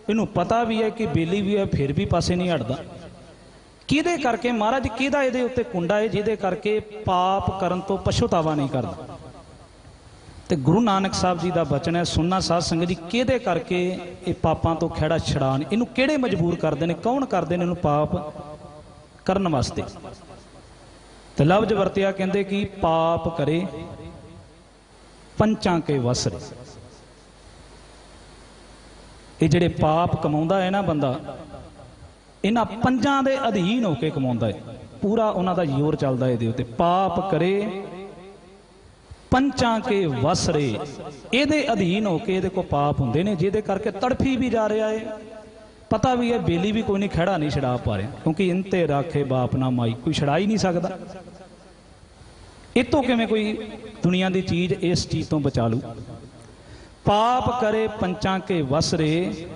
ਇਹਨੂੰ ਪਤਾ ਵੀ ਹੈ ਕਿ ਬੇਲੀ ਵੀ ਹੈ, ਫਿਰ ਵੀ ਪਾਸੇ ਨਹੀਂ ਹਟਦਾ। ਕਿਹਦੇ ਕਰਕੇ ਮਹਾਰਾਜ, ਕਿਹਦਾ ਇਹਦੇ ਉੱਤੇ ਕੁੰਡਾ ਹੈ ਜਿਹਦੇ ਕਰਕੇ ਪਾਪ ਕਰਨ ਤੋਂ ਪਛਤਾਵਾ ਨਹੀਂ ਕਰਦਾ? ਤੇ ਗੁਰੂ ਨਾਨਕ ਸਾਹਿਬ ਜੀ ਦਾ ਬਚਨ ਹੈ, ਸੁਣਨਾ ਸਾਧ ਸੰਗਤ ਜੀ, ਕਿਹਦੇ ਕਰਕੇ ਇਹ ਪਾਪਾਂ ਤੋਂ ਖਹਿੜਾ ਛਡਾਣ, ਇਹਨੂੰ ਕਿਹੜੇ ਮਜਬੂਰ ਕਰਦੇ ਨੇ, ਕੌਣ ਕਰਦੇ ਨੇ ਇਹਨੂੰ ਪਾਪ ਕਰਨ ਵਾਸਤੇ? ਤੇ ਲਫ਼ਜ਼ ਵਰਤਿਆ, ਕਹਿੰਦੇ ਕਿ ਪਾਪ ਕਰੇ ਪੰਚਾਂ ਕੇ ਵਸਰੇ। ਇਹ ਜਿਹੜੇ ਪਾਪ ਕਮਾਉਂਦਾ ਹੈ ਨਾ ਬੰਦਾ, ਇਹਨਾਂ ਪੰਜਾਂ ਦੇ ਅਧੀਨ ਹੋ ਕੇ ਕਮਾਉਂਦਾ ਹੈ, ਪੂਰਾ ਉਹਨਾਂ ਦਾ ਜ਼ੋਰ ਚੱਲਦਾ ਇਹਦੇ ਉੱਤੇ। ਪਾਪ ਕਰੇ ਪੰਚਾਂ ਕੇ ਵਸਰੇ, ਇਹਦੇ ਅਧੀਨ ਹੋ ਕੇ ਇਹਦੇ ਕੋਲ ਪਾਪ ਹੁੰਦੇ ਨੇ, ਜਿਹਦੇ ਕਰਕੇ ਤੜਫੀ ਵੀ ਜਾ ਰਿਹਾ ਹੈ। ਪਤਾ ਵੀ ਹੈ ਬੇਲੀ ਵੀ ਕੋਈ ਨਹੀਂ, ਖਹਿੜਾ ਨਹੀਂ ਛਡਾ ਪਾ ਰਿਹਾ, ਕਿਉਂਕਿ ਇਨ ਤੇ ਰਾਖੇ ਬਾਪ ਨਾ ਮਾਈ, ਕੋਈ ਛਡਾ ਹੀ ਨਹੀਂ ਸਕਦਾ। ਇਹ ਤੋਂ ਕਿਵੇਂ ਕੋਈ ਦੁਨੀਆ ਦੀ ਚੀਜ਼ ਇਸ ਚੀਜ਼ ਤੋਂ ਬਚਾ ਲੂ? ਪਾਪ ਕਰੇ ਪੰਚਾਂ ਕੇ ਵਸਰੇ।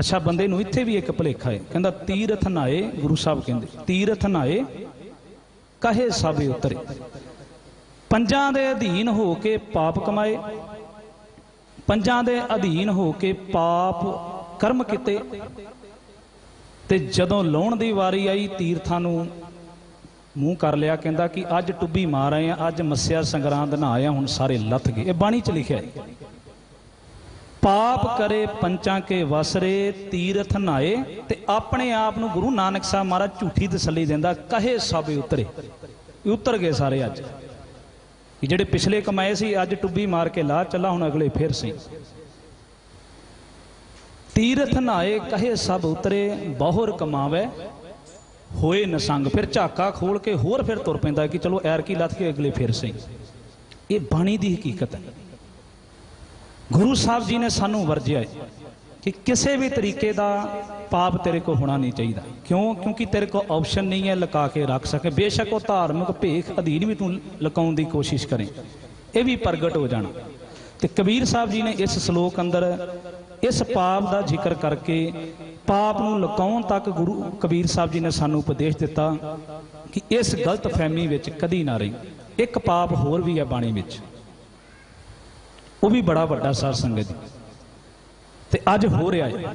ਅੱਛਾ, ਬੰਦੇ ਨੂੰ ਇੱਥੇ ਵੀ ਇੱਕ ਭੁਲੇਖਾ ਹੈ, ਕਹਿੰਦਾ ਤੀਰਥ ਨਾਏ, ਗੁਰੂ ਸਾਹਿਬ ਕਹਿੰਦੇ ਤੀਰਥ ਨਾਏ ਕਹੇ ਸਭੇ ਉਤਰੇ। ਪੰਜਾਂ ਦੇ ਅਧੀਨ ਹੋ ਕੇ ਪਾਪ ਕਮਾਏ, ਪੰਜਾਂ ਦੇ ਅਧੀਨ ਹੋ ਕੇ ਪਾਪ ਕਰਮ ਕੀਤੇ, ਤੇ ਜਦੋਂ ਲਾਉਣ ਦੀ ਵਾਰੀ ਆਈ ਤੀਰਥਾਂ ਨੂੰ ਮੂੰਹ ਕਰ ਲਿਆ। ਕਹਿੰਦਾ ਕਿ ਅੱਜ ਟੁੱਬੀ ਮਾਰ ਆਏ ਆ, ਅੱਜ ਮੱਸਿਆ ਸੰਗਰਾਂਦ ਨਹਾ ਆਇਆ, ਹੁਣ ਸਾਰੇ ਲੱਥ ਗਏ। ਇਹ ਬਾਣੀ 'ਚ ਲਿਖਿਆ ਹੈ। ਪਾਪ ਕਰੇ ਪੰਚਾਂ ਕੇ ਵਸਰੇ ਤੀਰਥ ਨਾਏ। ਤੇ ਆਪਣੇ ਆਪ ਨੂੰ ਗੁਰੂ ਨਾਨਕ ਸਾਹਿਬ ਮਹਾਰਾਜ ਝੂਠੀ ਤਸੱਲੀ ਦਿੰਦਾ, ਕਹੇ ਸਭੇ ਉਤਰੇ। ਉਤਰ ਗਏ ਸਾਰੇ। ਅੱਜ ਜਿਹੜੇ ਪਿਛਲੇ ਕਮਾਏ ਸੀ, ਅੱਜ ਟੁੱਬੀ ਮਾਰ ਕੇ ਲਾ ਚੱਲਾ, ਹੁਣ ਅਗਲੇ ਫਿਰ ਸੀ। ਤੀਰਥ ਨਾਏ ਕਹੇ ਸਭ ਉਤਰੇ, ਬਹੁਰ ਕਮਾਵੇ ਹੋਏ ਨਸੰਗ। ਫਿਰ ਝਾਕਾ ਖੋਲ ਕੇ ਹੋਰ ਫਿਰ ਤੁਰ ਪੈਂਦਾ ਕਿ ਚਲੋ ਐਰ ਕੀ ਲੱਥ ਕੇ ਅਗਲੇ ਫਿਰ ਸਹੀ। ਇਹ ਬਾਣੀ ਦੀ ਹਕੀਕਤ ਹੈ। ਗੁਰੂ ਸਾਹਿਬ ਜੀ ਨੇ ਸਾਨੂੰ ਵਰਜਿਆ ਹੈ ਕਿ ਕਿਸੇ ਵੀ ਤਰੀਕੇ ਦਾ ਪਾਪ ਤੇਰੇ ਕੋ ਹੋਣਾ ਨਹੀਂ ਚਾਹੀਦਾ। ਕਿਉਂ? ਕਿਉਂਕਿ ਤੇਰੇ ਕੋ ਆਪਸ਼ਨ ਨਹੀਂ ਹੈ ਲੁਕਾ ਕੇ ਰੱਖ ਸਕੇ। ਬੇਸ਼ੱਕ ਉਹ ਧਾਰਮਿਕ ਭੇਖ ਅਧੀਨ ਵੀ ਤੂੰ ਲੁਕਾਉਣ ਦੀ ਕੋਸ਼ਿਸ਼ ਕਰੇ, ਇਹ ਵੀ ਪ੍ਰਗਟ ਹੋ ਜਾਣਾ। ਤੇ ਕਬੀਰ ਸਾਹਿਬ ਜੀ ਨੇ ਇਸ ਸ਼ਲੋਕ ਅੰਦਰ ਇਸ ਪਾਪ ਦਾ ਜ਼ਿਕਰ ਕਰਕੇ ਪਾਪ ਨੂੰ ਲੁਕਾਉਣ ਤੱਕ ਗੁਰੂ ਕਬੀਰ ਸਾਹਿਬ ਜੀ ਨੇ ਸਾਨੂੰ ਉਪਦੇਸ਼ ਦਿੱਤਾ ਕਿ ਇਸ ਗਲਤ ਫਹਿਮੀ ਵਿੱਚ ਕਦੀ ਨਾ ਰਹੀ। ਇੱਕ ਪਾਪ ਹੋਰ ਵੀ ਹੈ ਬਾਣੀ ਵਿੱਚ, ਉਹ ਵੀ ਬੜਾ ਵੱਡਾ ਸਾਧ ਸੰਗਤ ਜੀ, ਤੇ ਅੱਜ ਹੋ ਰਿਹਾ ਹੈ।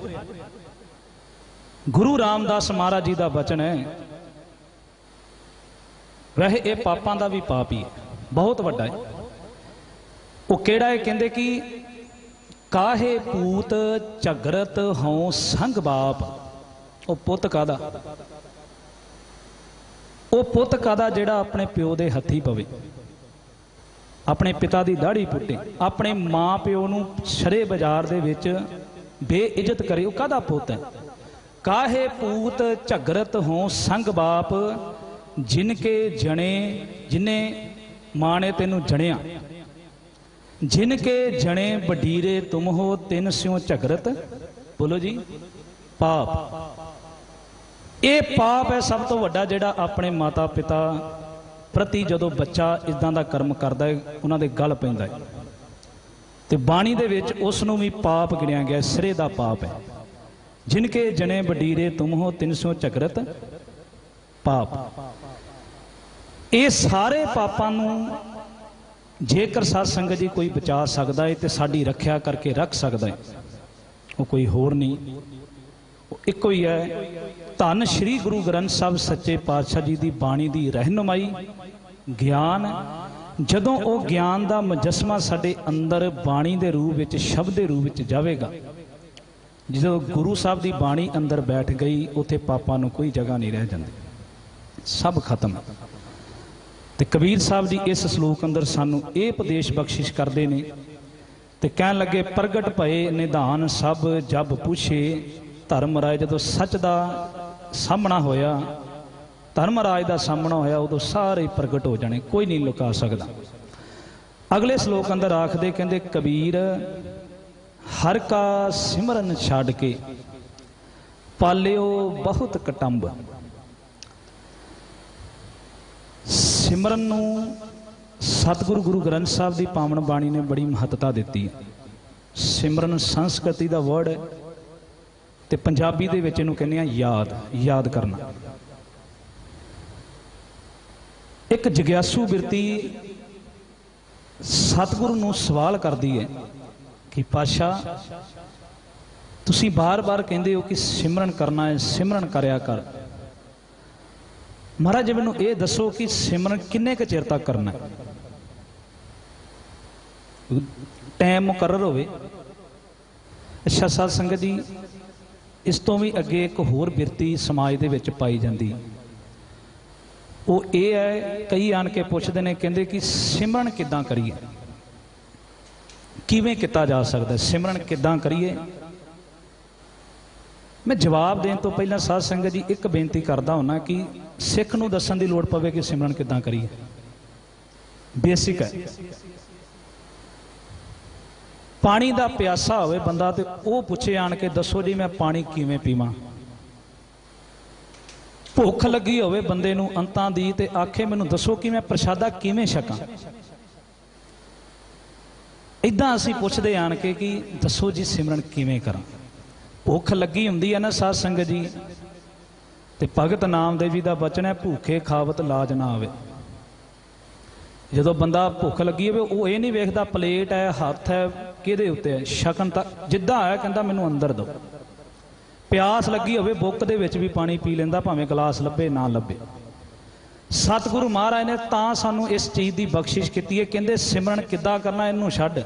ਗੁਰੂ ਰਾਮਦਾਸ ਮਹਾਰਾਜ ਜੀ ਦਾ ਬਚਨ ਹੈ, ਵੈਸੇ ਇਹ ਪਾਪਾਂ ਦਾ ਵੀ ਪਾਪ ਹੀ ਹੈ, ਬਹੁਤ ਵੱਡਾ ਹੈ। ਉਹ ਕਿਹੜਾ ਹੈ? ਕਹਿੰਦੇ ਕਿ ਕਾਹੇ ਪੂਤ ਝਗਰਤ ਹੋਂ ਸੰਗ ਬਾਪ। ਉਹ ਪੁੱਤ ਕਾਦਾ? ਉਹ ਪੁੱਤ ਕਾਦਾ ਜਿਹੜਾ ਆਪਣੇ ਪਿਓ ਦੇ ਹੱਥੀ ਪਵੇ, ਆਪਣੇ ਪਿਤਾ ਦੀ ਦਾੜੀ ਪੁੱਟੇ, ਆਪਣੇ ਮਾਂ ਪਿਓ ਨੂੰ ਸ਼ਰੇ ਬਾਜ਼ਾਰ ਦੇ ਵਿੱਚ ਬੇਇੱਜ਼ਤ ਕਰੇ, ਉਹ ਕਾਦਾ ਪੁੱਤ ਹੈ? ਕਾਹੇ ਪੂਤ ਝਗਰਤ ਹੋਂ ਸੰਗ ਬਾਪ, ਜਿਨ ਕੇ ਜਣੇ, ਜਿਨੇ ਮਾਂ ਨੇ ਤੈਨੂੰ ਜਣਿਆ, ਜਿਨ ਕੇ ਜਣੇ ਵਡੀਰੇ ਤੁਮ ਹੋ, ਤਿਨ ਸਿਉ ਝਗਰਤ। ਬੋਲੋ ਜੀ, ਪਾਪ। ਇਹ ਪਾਪ ਹੈ ਸਭ ਤੋਂ ਵੱਡਾ, ਜਿਹੜਾ ਆਪਣੇ ਮਾਤਾ ਪਿਤਾ ਪ੍ਰਤੀ ਜਦੋਂ ਬੱਚਾ ਇਦਾਂ ਦਾ ਕਰਮ ਕਰਦਾ ਹੈ, ਉਹਨਾਂ ਦੇ ਗਲ ਪੈਂਦਾ ਹੈ। ਤੇ ਬਾਣੀ ਦੇ ਵਿੱਚ ਉਸ ਨੂੰ ਵੀ ਪਾਪ ਗਿਣਿਆ ਗਿਆ, ਸਿਰੇ ਦਾ ਪਾਪ ਹੈ। ਜਿਨ ਕੇ ਜਣੇ ਵਡੀਰੇ ਤੁਮ ਹੋ, ਤਿਨ ਸਿਉ ਝਗਰਤ ਪਾਪ। ਇਹ ਸਾਰੇ ਪਾਪਾਂ ਨੂੰ ਜੇਕਰ ਸਾਧ ਸੰਗਤ ਜੀ ਕੋਈ ਬਚਾ ਸਕਦਾ ਹੈ ਤੇ ਸਾਡੀ ਰੱਖਿਆ ਕਰਕੇ ਰੱਖ ਸਕਦਾ ਹੈ, ਉਹ ਕੋਈ ਹੋਰ ਨਹੀਂ, ਉਹ ਇੱਕੋ ਹੀ ਹੈ। ਧੰਨ ਸ਼੍ਰੀ ਗੁਰੂ ਗ੍ਰੰਥ ਸਾਹਿਬ ਸੱਚੇ ਪਾਤਸ਼ਾਹ ਜੀ ਦੀ ਬਾਣੀ ਦੀ ਰਹਿਨੁਮਾਈ, ਗਿਆਨ। ਜਦੋਂ ਉਹ ਗਿਆਨ ਦਾ ਮੁਜੱਸਮਾ ਸਾਡੇ ਅੰਦਰ ਬਾਣੀ ਦੇ ਰੂਪ ਵਿੱਚ, ਸ਼ਬਦ ਦੇ ਰੂਪ ਵਿੱਚ ਜਾਵੇਗਾ, ਜਦੋਂ ਗੁਰੂ ਸਾਹਿਬ ਦੀ ਬਾਣੀ ਅੰਦਰ ਬੈਠ ਗਈ, ਉੱਥੇ ਪਾਪਾਂ ਨੂੰ ਕੋਈ ਜਗ੍ਹਾ ਨਹੀਂ ਰਹਿ ਜਾਂਦੀ, ਸਭ ਖਤਮ। ਤੇ ਕਬੀਰ ਸਾਹਿਬ ਜੀ ਇਸ ਸ਼ਲੋਕ ਅੰਦਰ ਸਾਨੂੰ ਇਹ ਉਪਦੇਸ਼ ਬਖਸ਼ਿਸ਼ ਕਰਦੇ ਨੇ ਤੇ ਕਹਿਣ ਲੱਗੇ, ਪ੍ਰਗਟ ਭਏ ਨਿਧਾਨ ਸਭ ਜਬ ਪੁੱਛੇ। ਧਰਮ ਰਾਜ ਜਦੋਂ ਸੱਚ ਦਾ ਸਾਹਮਣਾ ਹੋਇਆ, ਧਰਮ ਰਾਜ ਦਾ ਸਾਹਮਣਾ ਹੋਇਆ, ਉਦੋਂ ਸਾਰੇ ਪ੍ਰਗਟ ਹੋ ਜਾਣੇ, ਕੋਈ ਨਹੀਂ ਲੁਕਾ ਸਕਦਾ। ਅਗਲੇ ਸ਼ਲੋਕ ਅੰਦਰ ਆਖਦੇ, ਕਹਿੰਦੇ ਕਬੀਰ ਹਰ ਕਾ ਸਿਮਰਨ ਛੱਡ ਕੇ ਪਾਲਿਓ ਬਹੁਤ ਕਟੰਬ। ਸਿਮਰਨ ਨੂੰ ਸਤਿਗੁਰੂ ਗੁਰੂ ਗ੍ਰੰਥ ਸਾਹਿਬ ਦੀ ਪਾਵਨ ਬਾਣੀ ਨੇ ਬੜੀ ਮਹੱਤਤਾ ਦਿੱਤੀ ਹੈ। ਸਿਮਰਨ ਸੰਸਕ੍ਰਿਤੀ ਦਾ ਵਰਡ ਹੈ ਤੇ ਪੰਜਾਬੀ ਦੇ ਵਿੱਚ ਇਹਨੂੰ ਕਹਿੰਦੇ ਆ ਯਾਦ, ਯਾਦ ਕਰਨਾ। ਇੱਕ ਜਗਿਆਸੂ ਬਿਰਤੀ ਸਤਿਗੁਰੂ ਨੂੰ ਸਵਾਲ ਕਰਦੀ ਹੈ ਕਿ ਪਾਤਸ਼ਾਹ ਤੁਸੀਂ ਬਾਰ-ਬਾਰ ਕਹਿੰਦੇ ਹੋ ਕਿ ਸਿਮਰਨ ਕਰਨਾ ਹੈ, ਸਿਮਰਨ ਕਰਿਆ ਕਰ। ਮਹਾਰਾਜ ਜੀ ਮੈਨੂੰ ਇਹ ਦੱਸੋ ਕਿ ਸਿਮਰਨ ਕਿੰਨੇ ਕੁ ਚਿਰ ਤੱਕ ਕਰਨਾ ਹੈ? ਟਾਈਮ ਮੁਕਰਰ ਹੋਵੇ। ਅੱਛਾ ਸਾਧ ਸੰਗਤ ਜੀ, ਇਸ ਤੋਂ ਵੀ ਅੱਗੇ ਇੱਕ ਹੋਰ ਬਿਰਤੀ ਸਮਾਜ ਦੇ ਵਿੱਚ ਪਾਈ ਜਾਂਦੀ, ਉਹ ਇਹ ਹੈ, ਕਈ ਆਣ ਕੇ ਪੁੱਛਦੇ ਨੇ, ਕਹਿੰਦੇ ਕਿ ਸਿਮਰਨ ਕਿੱਦਾਂ ਕਰੀਏ, ਕਿਵੇਂ ਕੀਤਾ ਜਾ ਸਕਦਾ, ਸਿਮਰਨ ਕਿੱਦਾਂ ਕਰੀਏ? ਮੈਂ ਜਵਾਬ ਦੇਣ ਤੋਂ ਪਹਿਲਾਂ ਸਾਧ ਸੰਗਤ ਜੀ ਇੱਕ ਬੇਨਤੀ ਕਰਦਾ ਹੁੰਨਾ ਕਿ ਸਿੱਖ ਨੂੰ ਦੱਸਣ ਦੀ ਲੋੜ ਪਵੇ ਕਿ ਸਿਮਰਨ ਕਿੱਦਾਂ ਕਰੀਏ। ਬੇਸਿਕ ਹੈ। ਪਾਣੀ ਦਾ ਪਿਆਸਾ ਹੋਵੇ ਬੰਦਾ ਤੇ ਉਹ ਪੁੱਛੇ ਆਣ ਕੇ, ਦੱਸੋ ਜੀ ਮੈਂ ਪਾਣੀ ਕਿਵੇਂ ਪੀਵਾਂ? ਭੁੱਖ ਲੱਗੀ ਹੋਵੇ ਬੰਦੇ ਨੂੰ ਅੰਤਾਂ ਦੀ ਤੇ ਆਖੇ ਮੈਨੂੰ ਦੱਸੋ ਕਿ ਮੈਂ ਪ੍ਰਸ਼ਾਦਾ ਕਿਵੇਂ ਛਕਾਂ? ਇਦਾਂ ਅਸੀਂ ਪੁੱਛਦੇ ਆਣ ਕੇ ਕਿ ਦੱਸੋ ਜੀ ਸਿਮਰਨ ਕਿਵੇਂ ਕਰਾਂ? ਭੁੱਖ ਲੱਗੀ ਹੁੰਦੀ ਹੈ ਨਾ ਸਾਧ ਸੰਗਤ ਜੀ, ਤੇ ਭਗਤ ਨਾਮਦੇਵ ਜੀ ਦਾ ਬਚਨ ਹੈ, ਭੁੱਖੇ ਖਾਵਤ ਲਾਜ ਨਾ ਆਵੇ। ਜਦੋਂ ਬੰਦਾ ਭੁੱਖ ਲੱਗੀ ਹੋਵੇ, ਉਹ ਇਹ ਨਹੀਂ ਵੇਖਦਾ ਪਲੇਟ ਹੈ, ਹੱਥ ਹੈ, ਕਿਹਦੇ ਉੱਤੇ ਹੈ, ਛਕਣ ਤਾਂ ਜਿੱਦਾਂ ਆਇਆ ਕਹਿੰਦਾ ਮੈਨੂੰ ਅੰਦਰ ਦਿਓ। ਪਿਆਸ ਲੱਗੀ ਹੋਵੇ, ਬੁੱਕ ਦੇ ਵਿੱਚ ਵੀ ਪਾਣੀ ਪੀ ਲੈਂਦਾ, ਭਾਵੇਂ ਗਲਾਸ ਲੱਭੇ ਨਾ ਲੱਭੇ। ਸਤਿਗੁਰੂ ਮਹਾਰਾਜ ਨੇ ਤਾਂ ਸਾਨੂੰ ਇਸ ਚੀਜ਼ ਦੀ ਬਖਸ਼ਿਸ਼ ਕੀਤੀ ਹੈ, ਕਹਿੰਦੇ ਸਿਮਰਨ ਕਿੱਦਾਂ ਕਰਨਾ, ਇਹਨੂੰ ਛੱਡ,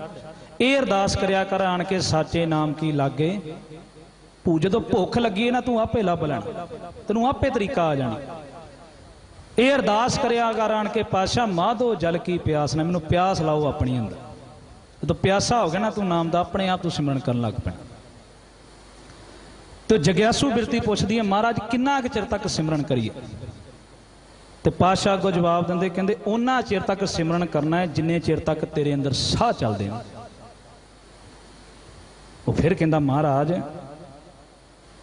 ਇਹ ਅਰਦਾਸ ਕਰਿਆ ਕਰ ਆਣ ਕੇ, ਸਾਚੇ ਨਾਮ ਕੀ ਲਾਗੇ। ਜਦੋਂ ਭੁੱਖ ਲੱਗੀ ਹੈ ਨਾ, ਤੂੰ ਆਪੇ ਲੱਭ ਲੈਣਾ, ਤੈਨੂੰ ਆਪੇ ਤਰੀਕਾ ਆ ਜਾਣਾ। ਇਹ ਅਰਦਾਸ ਕਰਿਆ ਕਰ ਆਣ ਕੇ, ਪਾਤਸ਼ਾਹ ਮਾਧੋ ਜਲ ਕੀ ਪਿਆਸ ਨਾ, ਮੈਨੂੰ ਪਿਆਸ ਲਾਓ ਆਪਣੀ ਅੰਦਰ। ਜਦੋਂ ਪਿਆਸਾ ਹੋ ਗਿਆ ਨਾ ਤੂੰ ਨਾਮ ਦਾ, ਆਪਣੇ ਆਪ ਤੂੰ ਸਿਮਰਨ ਕਰਨ ਲੱਗ ਪੈਣਾ। ਤੇ ਜਗਿਆਸੂ ਬਿਰਤੀ ਪੁੱਛਦੀ ਹੈ, ਮਹਾਰਾਜ ਕਿੰਨਾ ਕੁ ਚਿਰ ਤੱਕ ਸਿਮਰਨ ਕਰੀਏ? ਤੇ ਪਾਤਸ਼ਾਹ ਅੱਗੋਂ ਜਵਾਬ ਦਿੰਦੇ, ਕਹਿੰਦੇ ਉਹਨਾਂ ਚਿਰ ਤੱਕ ਸਿਮਰਨ ਕਰਨਾ ਹੈ ਜਿੰਨੇ ਚਿਰ ਤੱਕ ਤੇਰੇ ਅੰਦਰ ਸਾਹ ਚੱਲਦੇ ਨੇ। ਉਹ ਫਿਰ ਕਹਿੰਦਾ, ਮਹਾਰਾਜ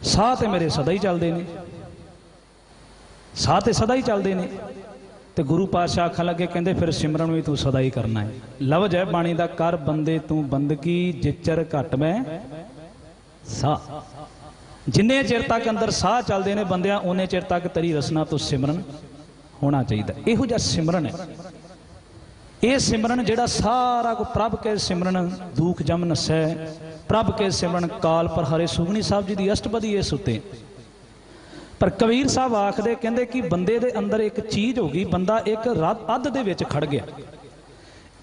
ਸਾਹ ਤੇ ਮੇਰੇ ਸਦਾ ਹੀ ਚੱਲਦੇ ਨੇ, ਸਾਹ ਤੇ ਸਦਾ ਹੀ ਚੱਲਦੇ ਨੇ। ਤੇ ਗੁਰੂ ਪਾਤਸ਼ਾਹ ਆਖਣ ਲੱਗੇ, ਕਹਿੰਦੇ ਫਿਰ ਸਿਮਰਨ ਵੀ ਤੂੰ ਸਦਾ ਹੀ ਕਰਨਾ ਹੈ। ਲਫ਼ਜ਼ ਹੈ ਬਾਣੀ ਦਾ, ਕਰ ਬੰਦੇ ਤੂੰ ਬੰਦਗੀ ਜਿਚਰ ਘਟ ਮੈਂ ਸਾਹ। ਜਿੰਨੇ ਚਿਰ ਤੱਕ ਅੰਦਰ ਸਾਹ ਚੱਲਦੇ ਨੇ ਬੰਦਿਆਂ, ਉਹਨੇ ਚਿਰ ਤੱਕ ਤੇਰੀ ਰਸਨਾ ਤੋਂ ਸਿਮਰਨ ਹੋਣਾ ਚਾਹੀਦਾ। ਇਹੋ ਜਿਹਾ ਸਿਮਰਨ ਹੈ ਇਹ ਸਿਮਰਨ ਜਿਹੜਾ ਸਾਰਾ ਕੋ ਪ੍ਰਭ ਕੇ ਸਿਮਰਨ ਦੁਖ ਜਮ ਨਸੈ, ਪ੍ਰਭ ਕੇ ਸਿਮਰਨ ਕਾਲ ਪਰ ਹਰੇ। ਸੁਖਮਨੀ ਸਾਹਿਬ ਜੀ ਦੀ ਅਸ਼ਟਪਦੀ ਇਸ ਉੱਤੇ। ਪਰ ਕਬੀਰ ਸਾਹਿਬ ਆਖਦੇ, ਕਹਿੰਦੇ ਕਿ ਬੰਦੇ ਦੇ ਅੰਦਰ ਇੱਕ ਚੀਜ਼ ਹੋ ਗਈ, ਬੰਦਾ ਇੱਕ ਅੱਧ ਦੇ ਵਿੱਚ ਖੜ ਗਿਆ।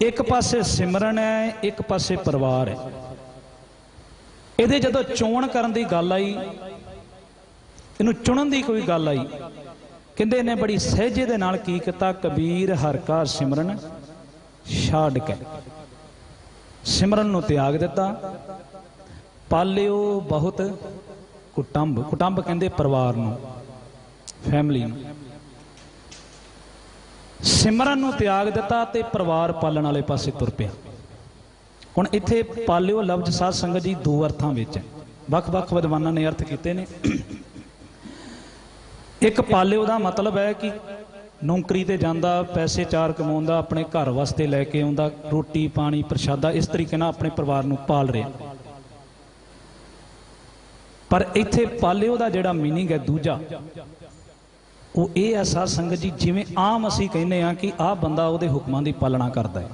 ਇੱਕ ਪਾਸੇ ਸਿਮਰਨ ਹੈ, ਇੱਕ ਪਾਸੇ ਪਰਿਵਾਰ ਹੈ। ਇਹਦੇ ਜਦੋਂ ਚੋਣ ਕਰਨ ਦੀ ਗੱਲ ਆਈ, ਇਹਨੂੰ ਚੁਣਨ ਦੀ ਕੋਈ ਗੱਲ ਆਈ, ਕਹਿੰਦੇ ਇਹਨੇ ਬੜੀ ਸਹਿਜੇ ਦੇ ਨਾਲ ਕੀ ਕੀਤਾ, ਕਬੀਰ ਹਰਿ ਕਾ ਸਿਮਰਨ ਛੱਡ ਕੇ ਸਿਮਰਨ ਨੂੰ ਤਿਆਗ ਦਿੱਤਾ। ਪਾਲਿਓ ਬਹੁਤ ਕੁਟੰਬ, ਕੁਟੰਬ ਕਹਿੰਦੇ ਪਰਿਵਾਰ ਨੂੰ, ਫੈਮਿਲੀ ਨੂੰ। ਸਿਮਰਨ ਨੂੰ ਤਿਆਗ ਦਿੱਤਾ ਤੇ ਪਰਿਵਾਰ ਪਾਲਣ ਵਾਲੇ ਪਾਸੇ ਤੁਰ ਪਿਆ। ਹੁਣ ਇੱਥੇ ਪਾਲਿਓ ਲਫ਼ਜ਼ ਸਾਧ ਸੰਗਤ ਜੀ ਦੋ ਅਰਥਾਂ ਵਿੱਚ ਹੈ, ਵੱਖ-ਵੱਖ ਵਿਦਵਾਨਾਂ ਨੇ ਅਰਥ ਕੀਤੇ ਨੇ। ਇੱਕ ਪਾਲਿਓ ਦਾ ਮਤਲਬ ਹੈ ਕਿ ਨੌਕਰੀ ਤੇ ਜਾਂਦਾ, ਪੈਸੇ ਚਾਰ ਕਮਾਉਂਦਾ, ਆਪਣੇ ਘਰ ਵਾਸਤੇ ਲੈ ਕੇ ਆਉਂਦਾ, ਰੋਟੀ ਪਾਣੀ ਪ੍ਰਸ਼ਾਦਾ ਇਸ ਤਰੀਕੇ ਨਾਲ ਆਪਣੇ ਪਰਿਵਾਰ ਨੂੰ ਪਾਲ ਰਿਹਾ। ਪਰ ਇੱਥੇ ਪਾਲਿਓ ਦਾ ਜਿਹੜਾ ਮੀਨਿੰਗ ਹੈ ਦੂਜਾ, ਉਹ ਇਹ ਹੈ ਸਾਧ ਸੰਗਤ ਜੀ, ਜਿਵੇਂ ਆਮ ਅਸੀਂ ਕਹਿੰਦੇ ਹਾਂ ਕਿ ਆਹ ਬੰਦਾ ਉਹਦੇ ਹੁਕਮਾਂ ਦੀ ਪਾਲਣਾ ਕਰਦਾ ਹੈ,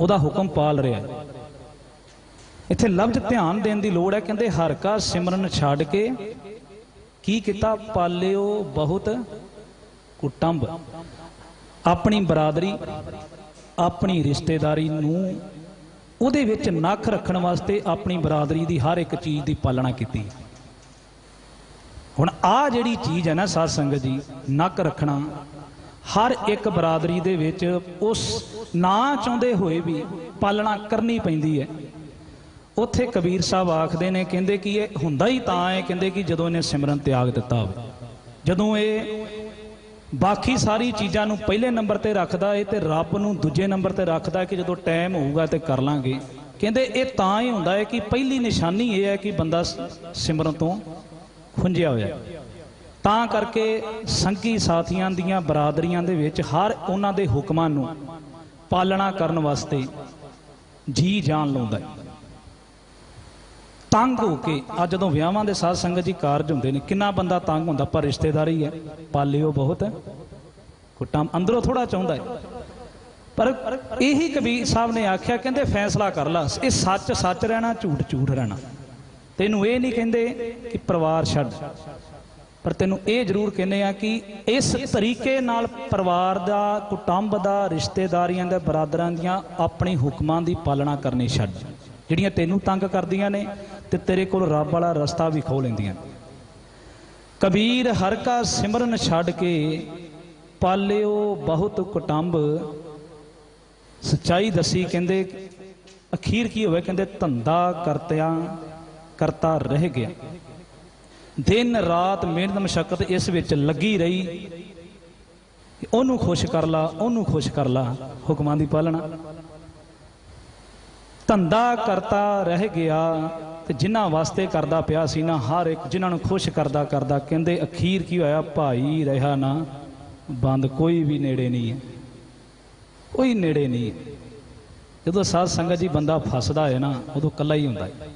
ਉਹਦਾ ਹੁਕਮ ਪਾਲ ਰਿਹਾ ਹੈ। ਇੱਥੇ ਲਫ਼ਜ਼ ਧਿਆਨ ਦੇਣ ਦੀ ਲੋੜ ਹੈ। ਕਹਿੰਦੇ ਹਰਿ ਕਾ ਸਿਮਰਨ ਛੱਡ ਕੇ ਕੀ ਕੀਤਾ, ਪਾਲਿਓ ਬਹੁਤ ਕੁਟੰਬ। ਆਪਣੀ ਬਰਾਦਰੀ, ਆਪਣੀ ਰਿਸ਼ਤੇਦਾਰੀ ਨੂੰ ਉਹਦੇ ਵਿੱਚ ਨੱਕ ਰੱਖਣ ਵਾਸਤੇ ਆਪਣੀ ਬਰਾਦਰੀ ਦੀ ਹਰ ਇੱਕ ਚੀਜ਼ ਦੀ ਪਾਲਣਾ ਕੀਤੀ। ਹੁਣ ਆਹ ਜਿਹੜੀ ਚੀਜ਼ ਹੈ ਨਾ ਸਾਧ ਸੰਗਤ ਜੀ, ਨੱਕ ਰੱਖਣਾ ਹਰ ਇੱਕ ਬਰਾਦਰੀ ਦੇ ਵਿੱਚ ਉਸ ਨਾ ਚਾਹੁੰਦੇ ਹੋਏ ਵੀ ਪਾਲਣਾ ਕਰਨੀ ਪੈਂਦੀ ਹੈ। ਉੱਥੇ ਕਬੀਰ ਸਾਹਿਬ ਆਖਦੇ ਨੇ, ਕਹਿੰਦੇ ਕਿ ਇਹ ਹੁੰਦਾ ਹੀ ਤਾਂ ਹੈ, ਕਹਿੰਦੇ ਕਿ ਜਦੋਂ ਇਹਨੇ ਸਿਮਰਨ ਤਿਆਗ ਦਿੱਤਾ ਹੋਵੇ, ਜਦੋਂ ਇਹ ਬਾਕੀ ਸਾਰੀ ਚੀਜ਼ਾਂ ਨੂੰ ਪਹਿਲੇ ਨੰਬਰ ਤੇ ਰੱਖਦਾ ਹੈ ਤੇ ਰੱਬ ਨੂੰ ਦੂਜੇ ਨੰਬਰ ਤੇ ਰੱਖਦਾ ਕਿ ਜਦੋਂ ਟਾਈਮ ਹੋਊਗਾ ਤੇ ਕਰ ਲਾਂਗੇ। ਕਹਿੰਦੇ ਇਹ ਤਾਂ ਹੀ ਹੁੰਦਾ ਹੈ ਕਿ ਪਹਿਲੀ ਨਿਸ਼ਾਨੀ ਇਹ ਹੈ ਕਿ ਬੰਦਾ ਸਿਮਰਨ ਤੋਂ ਖੁੰਝਿਆ ਹੋਇਆ। ਤਾਂ ਕਰਕੇ ਸੰਗੀ ਸਾਥੀਆਂ ਦੀਆਂ ਬਰਾਦਰੀਆਂ ਦੇ ਵਿੱਚ ਹਰ ਉਹਨਾਂ ਦੇ ਹੁਕਮਾਂ ਨੂੰ ਪਾਲਣਾ ਕਰਨ ਵਾਸਤੇ ਜੀ ਜਾਨ ਲਾਉਂਦਾ ਹੈ। ਤੰਗ ਹੋ ਕੇ ਆ ਜਦੋਂ ਵਿਆਹਾਂ ਦੇ ਸਾਧ ਸੰਗਤ ਜੀ ਕਾਰਜ ਹੁੰਦੇ ਨੇ, ਕਿੰਨਾ ਬੰਦਾ ਤੰਗ ਹੁੰਦਾ, ਪਰ ਰਿਸ਼ਤੇਦਾਰੀ ਹੈ, ਪਾਲਿਓ ਬਹੁਤ ਕੁਟੰਬ, ਅੰਦਰੋਂ ਥੋੜਾ ਚਾਹੁੰਦਾ ਹੈ। ਪਰ ਇਹੀ ਕਬੀਰ ਸਾਹਿਬ ਨੇ ਆਖਿਆ, ਕਹਿੰਦੇ ਫੈਸਲਾ ਕਰ ਲਾ, ਇਹ ਸੱਚ ਸੱਚ ਰਹਿਣਾ, ਝੂਠ ਝੂਠ ਰਹਿਣਾ। ਤੈਨੂੰ ਇਹ ਨਹੀਂ ਕਹਿੰਦੇ ਕਿ ਪਰਿਵਾਰ ਛੱਡ, ਪਰ ਤੈਨੂੰ ਇਹ ਜ਼ਰੂਰ ਕਹਿੰਦੇ ਆ ਕਿ ਇਸ ਤਰੀਕੇ ਨਾਲ ਪਰਿਵਾਰ ਦਾ, ਕੁਟੰਬ ਦਾ, ਰਿਸ਼ਤੇਦਾਰੀਆਂ ਦੇ, ਬਰਾਦਰਾਂ ਦੀਆਂ ਆਪਣੀ ਹੁਕਮਾਂ ਦੀ ਪਾਲਣਾ ਕਰਨੀ ਛੱਡ, ਜਿਹੜੀਆਂ ਤੈਨੂੰ ਤੰਗ ਕਰਦੀਆਂ ਨੇ ਤੇ ਤੇਰੇ ਕੋਲ ਰੱਬ ਵਾਲਾ ਰਸਤਾ ਵੀ ਖੋਹ ਲੈਂਦੀਆਂ। ਕਬੀਰ ਹਰਿ ਕਾ ਸਿਮਰਨ ਛੱਡ ਕੇ ਪਾਲਿਓ ਬਹੁਤ ਕੁਟੰਬ। ਸੱਚਾਈ ਦੱਸੀ, ਕਹਿੰਦੇ ਅਖੀਰ ਕੀ ਹੋਵੇ, ਕਹਿੰਦੇ ਧੰਦਾ ਕਰਤਾ ਰਹਿ ਗਿਆ। ਦਿਨ ਰਾਤ ਮਿਹਨਤ ਮਸ਼ੱਕਤ ਇਸ ਵਿੱਚ ਲੱਗੀ ਰਹੀ, ਉਹਨੂੰ ਖੁਸ਼ ਕਰ ਲਾ, ਉਹਨੂੰ ਖੁਸ਼ ਕਰ ਲਾ, ਹੁਕਮਾਂ ਦੀ ਪਾਲਣਾ। ਧੰਦਾ ਕਰਤਾ ਰਹਿ ਗਿਆ ਤੇ ਜਿਨ੍ਹਾਂ ਵਾਸਤੇ ਕਰਦਾ ਪਿਆ ਸੀ ਨਾ, ਹਰ ਇੱਕ ਜਿਨ੍ਹਾਂ ਨੂੰ ਖੁਸ਼ ਕਰਦਾ ਕਰਦਾ, ਕਹਿੰਦੇ ਅਖੀਰ ਕੀ ਹੋਇਆ, ਭਾਈ ਰਿਹਾ ਨਾ ਬੰਦ, ਕੋਈ ਵੀ ਨੇੜੇ ਨਹੀਂ ਹੈ, ਕੋਈ ਨੇੜੇ ਨਹੀਂ ਹੈ। ਜਦੋਂ ਸਾਧ ਸੰਗਤ ਜੀ ਬੰਦਾ ਫਸਦਾ ਹੈ ਨਾ, ਉਦੋਂ ਇਕੱਲਾ ਹੀ ਹੁੰਦਾ ਹੈ।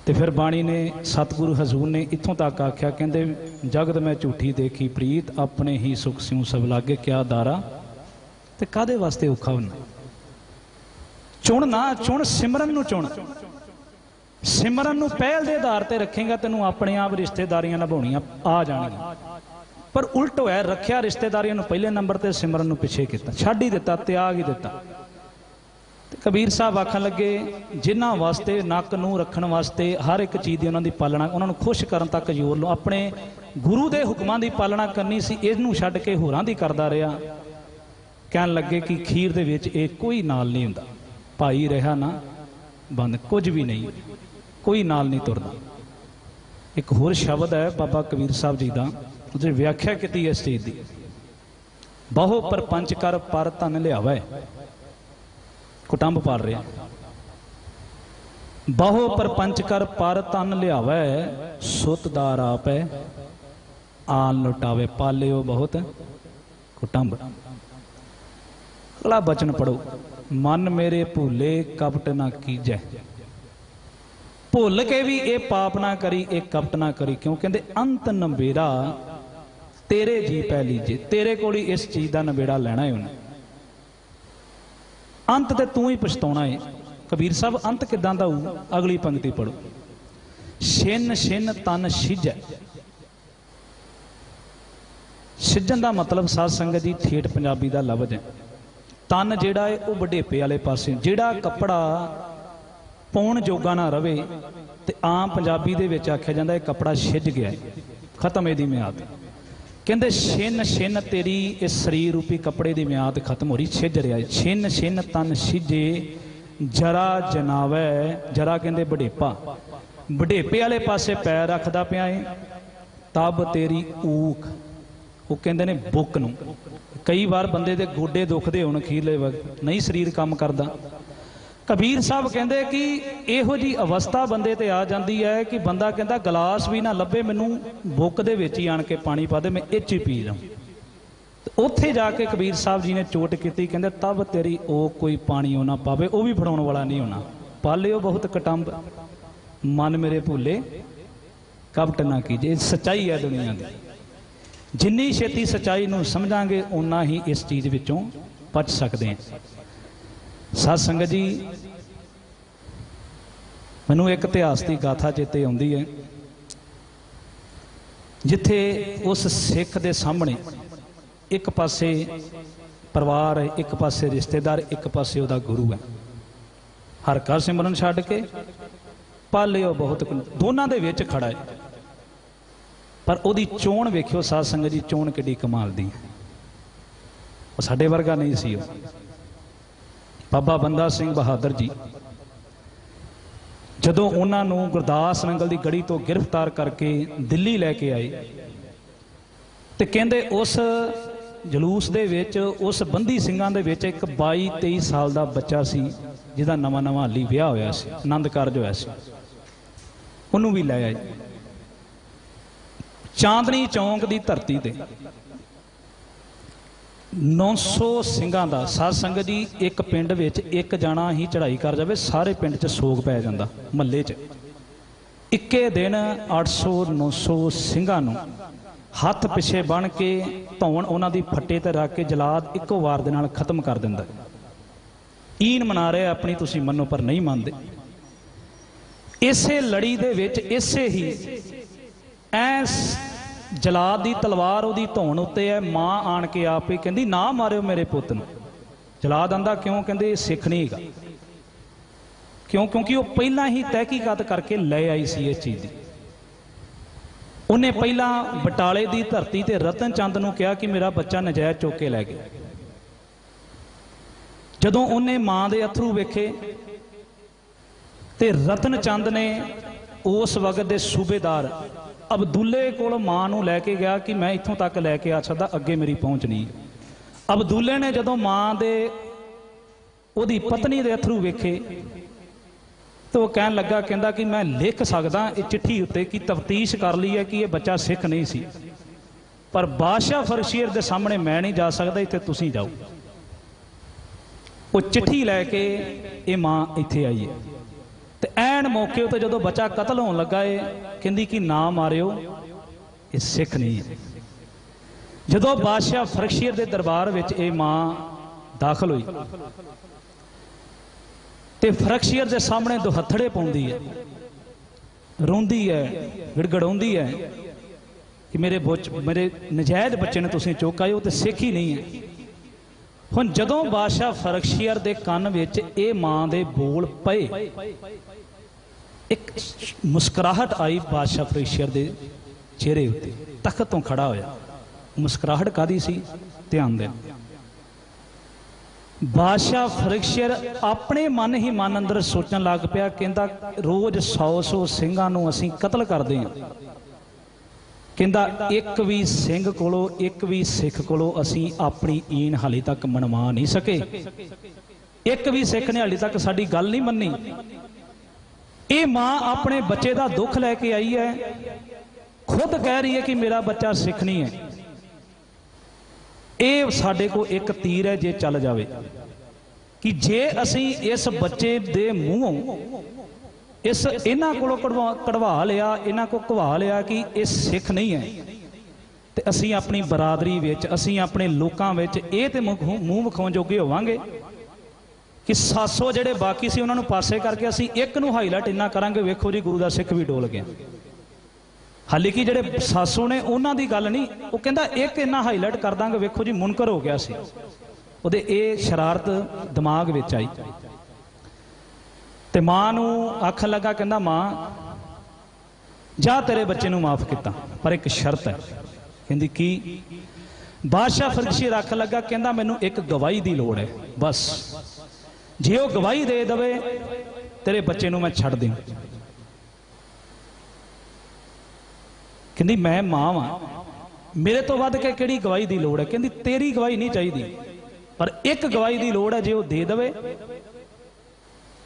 ਤੇ ਫਿਰ ਬਾਣੀ ਨੇ, ਸਤਿਗੁਰੂ ਹਜ਼ੂਰ ਨੇ ਇੱਥੋਂ ਤੱਕ ਆਖਿਆ, ਕਹਿੰਦੇ ਜਗਤ ਮੈਂ ਝੂਠੀ ਦੇਖੀ ਪ੍ਰੀਤ, ਆਪਣੇ ਹੀ ਸੁਖ ਸਿਉ ਸਭ ਲਾਗੇ, ਕਿਆ ਦਾਰਾ। ਤੇ ਕਾਹਦੇ ਵਾਸਤੇ ਔਖਾ ਹੋਣਾ? ਚੁਣ ਨਾ ਚੁਣ, ਸਿਮਰਨ ਨੂੰ ਚੁਣ। ਸਿਮਰਨ ਨੂੰ ਪਹਿਲ ਦੇ ਆਧਾਰ ਤੇ ਰੱਖੇਗਾ, ਤੈਨੂੰ ਆਪਣੇ ਆਪ ਰਿਸ਼ਤੇਦਾਰੀਆਂ ਨਿਭਾਉਣੀਆਂ ਆ ਜਾਣਗੀਆਂ। ਪਰ ਉਲਟ ਹੋਇਆ, ਰੱਖਿਆ ਰਿਸ਼ਤੇਦਾਰੀਆਂ ਨੂੰ ਪਹਿਲੇ ਨੰਬਰ ਤੇ, ਸਿਮਰਨ ਨੂੰ ਪਿੱਛੇ ਕੀਤਾ, ਛੱਡ ਹੀ ਦਿੱਤਾ, ਤਿਆਗ ਹੀ ਦਿੱਤਾ। ਤੇ ਕਬੀਰ ਸਾਹਿਬ ਆਖਣ ਲੱਗੇ, ਜਿਨ੍ਹਾਂ ਵਾਸਤੇ ਨੱਕ ਨੂੰ ਰੱਖਣ ਵਾਸਤੇ ਹਰ ਇੱਕ ਚੀਜ਼ ਦੀ ਉਹਨਾਂ ਦੀ ਪਾਲਣਾ, ਉਹਨਾਂ ਨੂੰ ਖੁਸ਼ ਕਰਨ ਤੱਕ ਜ਼ੋਰ ਲਓ, ਆਪਣੇ ਗੁਰੂ ਦੇ ਹੁਕਮਾਂ ਦੀ ਪਾਲਣਾ ਕਰਨੀ ਸੀ, ਇਹਨੂੰ ਛੱਡ ਕੇ ਹੋਰਾਂ ਦੀ ਕਰਦਾ ਰਿਹਾ। ਕਹਿਣ ਲੱਗੇ ਕਿ ਖੀਰ ਦੇ ਵਿੱਚ ਇਹ ਕੋਈ ਨਾਲ ਨਹੀਂ ਹੁੰਦਾ, ਭਾਈ ਰਿਹਾ ਨਾ ਬੰਦ, ਕੁਝ ਵੀ ਨਹੀਂ, ਕੋਈ ਨਾਲ ਨਹੀਂ ਤੁਰਦਾ। ਇੱਕ ਹੋਰ ਸ਼ਬਦ ਹੈ ਬਾਬਾ ਕਬੀਰ ਸਾਹਿਬ ਜੀ ਦਾ, ਉਹਦੀ ਵਿਆਖਿਆ ਕੀਤੀ ਇਸ ਚੀਜ਼ ਦੀ, ਬਹੁ ਪਰਪੰਚ ਕਰ ਪਰ ਧਨ ਲਿਆਵੇ। ਕੁਟੰਬ ਪਾਲ ਰਿਹਾ, ਬਹੁ ਪਰਪੰਚ ਕਰ ਪਰ ਧਨ ਲਿਆਵੇ, ਸੁੱਤ ਦਾਰ ਆਪੈ आन लुटावे पालियो बहुत कुटुंब। अगला बचन पढ़ो, मन मेरे भूले कपट ना कीजै। भुल के भी ये पाप ना करी, ये कपट ना करी। क्यों कहते अंत नबेड़ा तेरे जी पै लीजे। तेरे को इस चीज का नबेड़ा लेना है उन्हें, अंत ते तू ही पछताना है। कबीर साहब अंत किदां दा होऊ? अगली पंक्ति पढ़ो, छिन छिन तन छिजै। छिजन का मतलब साध संगत जी ठेठ पंजाबी का लफ्ज है। तन जिहड़ा है वह वडेपे वाले पासे, जिहड़ा कपड़ा पाउण जोगा ना रवे ते आम पंजाबी दे विच आख्या जांदा है कपड़ा छिज गया है, खत्म इहदी म्याद। कहंदे छिन छिन तेरी इस शरीर रूपी कपड़े की म्याद खत्म हो रही, छिज रहा है। छिन छिन तन छिजे जरा जनावै। जरा कहंदे वडेपा, वडेपे वाले पासे पैर रखदा पिया है। तब तेरी ऊख, वो कहते ने बुक नूं। कई बार बंदे दे गोडे दुखदे होण अखीरले वक्त, नहीं शरीर काम करदा। कबीर साहब कहते कि इहो जी अवस्था बंदे ते आ जाती है कि बंदा कहता गिलास भी ना लभे, मैनू बुक दे विच ही आण के पानी पा दे, मैं इच ही पी जाऊँ। उत्थे जाके कबीर साहब जी ने चोट की, कहते तब तेरी ओ कोई पानी ना पावे, वो भी फड़ाउण वाला नहीं होना। पालियो बहुत कटंब, मन मेरे भूले कपट ना कीजे। सच्चाई है दुनिया की, जिन्नी छेती सच्चाई नूं समझांगे उन्ना ही इस चीज़ विचों बच सकते हैं। साध संगत जी, मैनूं एक इतिहास की गाथा चेते आउंदी है, जिथे उस सिख दे सामने एक पासे परिवार है, एक पासे रिश्तेदार, एक पासे उहदा गुरु है। हर घर सिमरन छड्ड के पालियो बहुत, दोनों दे विच खड़ा है। पर उहदी चोण वेखियो साध संगत जी, चोण किड्डी कमाल दी है। वो साडे वर्गा नहीं सी। बाबा बंदा सिंह बहादुर जी जदों उन्होंने गुरदास नंगल की गढ़ी तो गिरफ्तार करके दिल्ली लैके आए, तो कहते उस जलूस दे विच, उस बंदी सिंघां दे विच एक 22-23 साल का बच्चा सी, जिहदा नवां नवां हाली विआह होया सी, आनंद कारज होया सी। उन्होंने भी लै आए चांदनी चौंक की धरती ते 900 ਸਿੰਘਾਂ ਦਾ। साध संगत जी एक पिंड विच एक जाना ही चढ़ाई कर जाए, सारे पिंड च सोग पै जांदा। महल्ले च इक्के दिन 800-900 ਸਿੰਘਾਂ नूं हथ पिछे बन के धौण उन्हां दी फट्टे ते रख के जलाद इक्को वार दे नाल खत्म कर दिंदा। ईन मना रहे अपनी, तुसीं मन्नो पर नहीं मानते। इसे लड़ी दे विच इसे ही ऐस जलाद की तलवार उहदी धौण उत्ते है। मां आण के आप ही कहती ना मारियो मेरे पुत नूं। जलाद आंदा क्यों? कहते सिख नहीं हैगा। क्यों? क्योंकि वह पहला ही तहकीकात करके ले आई सी इस चीज़ की। उन्हें पहला बटाले की धरती ते रतन चंद नूं कहा कि मेरा बच्चा नजायज चुक के लै गया। जदों उन्हें मां दे अथरू वेखे ते रतन चंद ने उस वक्त दे सूबेदार अब्दुल्ले कोल मां नूं लैके गया कि मैं इत्थों तक लैके आ सकदा, अगे मेरी पहुँच नहीं। अब्दुल्ले ने जदों मां दे उहदी पत्नी दे अथरू वेखे तो वह कहन लगा, कहंदा कि मैं लिख सकदा इस चिट्ठी उत्ते कि तफ्तीश कर ली है कि यह बच्चा सिख नहीं सी, पर बादशाह फरशीर दे सामने मैं नहीं जा सकदा, इत्थे तुसीं जाओ। वो चिट्ठी लैके ये मां इत्थे आई है। तो ऐन मौके उत्ते जदों बच्चा कतल होने लगा है, कहंदी कि ना मारियो, ये सिख नहीं है। जदों बादशाह फरशीर दे दरबार विच ये मां दाखिल हुई तो फरशीर दे सामने दुहत्थड़े पाउंदी है, रोंदी है, गिड़गड़ाउंदी है कि मेरे नजायज बच्चे ने तुसीं चुक आए हो, तो सिख ही नहीं है। हुण जदों बादशाह फरशीर दे कान विच ये मां दे बोल पए, एक मुस्कुराहट आई बादशाह फरशीर दे चेहरे उत्ते। तख्त तो खड़ा होया, मुस्कुराहट कादी सी? ध्यान दें। बादशाह फरशीर अपने मन ही मन अंदर सोचन लग पिया, कहंदा रोज 100 ਸਿੰਘਾਂ ਨੂੰ ਅਸੀਂ कतल करते हैं, कहंदा एक भी सिंह कोलों, एक भी सिख कोलों असीं अपनी ईन हाले तक मनवा नहीं सके। एक भी सिख ने हाले तक साडी गल नहीं मन्नी। ये मां अपने बच्चे का दुख लैके आई है खुद कह रही है कि मेरा बच्चा सिख नहीं है, ये साडे को एक तीर है जे चल जावे कि जे असी इस बच्चे दे मूहों इस इन्हां कोलों कढ़वा लिया, इन्हां को घवा लिया कि ये सिख नहीं है, तो असी अपनी बरादरी विच, असी अपने लोकां विच ये ते मूँह विखाउण जोगे होवांगे कि 700 ਜਿਹੜੇ बाकी सी उन्होंने पासे करके असी एक नूं हाईलाइट इन्ना करांगे, वेखो जी गुरु दा सिख भी डोल गया। हाले कि ਜਿਹੜੇ 700 ने उन्हां दी गल नहीं, वो कहंदा एक इन्ना हाईलाइट कर दांगे, वेखो जी मुनकर हो गया सी, ਉਹਦੇ ਇਹ शरारत दिमाग विच आई। ते मां नूं आखन लगा, कहंदा मां जा तेरे बच्चे नूं माफ किता, पर एक शर्त है। कहंदी की? बादशाह फरगशी आखन लगा, कहंदा मैनूं एक गवाही दी लोड़ है, बस जे वो गवाही दे दवे तेरे बच्चे नूं मैं छड्ड दें। कहंदी मैं मां वां, मेरे तो वध के किहड़ी गवाही दी लोड़ है? कहंदी तेरी गवाही नहीं चाहिदी, पर एक गवाही दी लोड़ है, जे वो दे दवे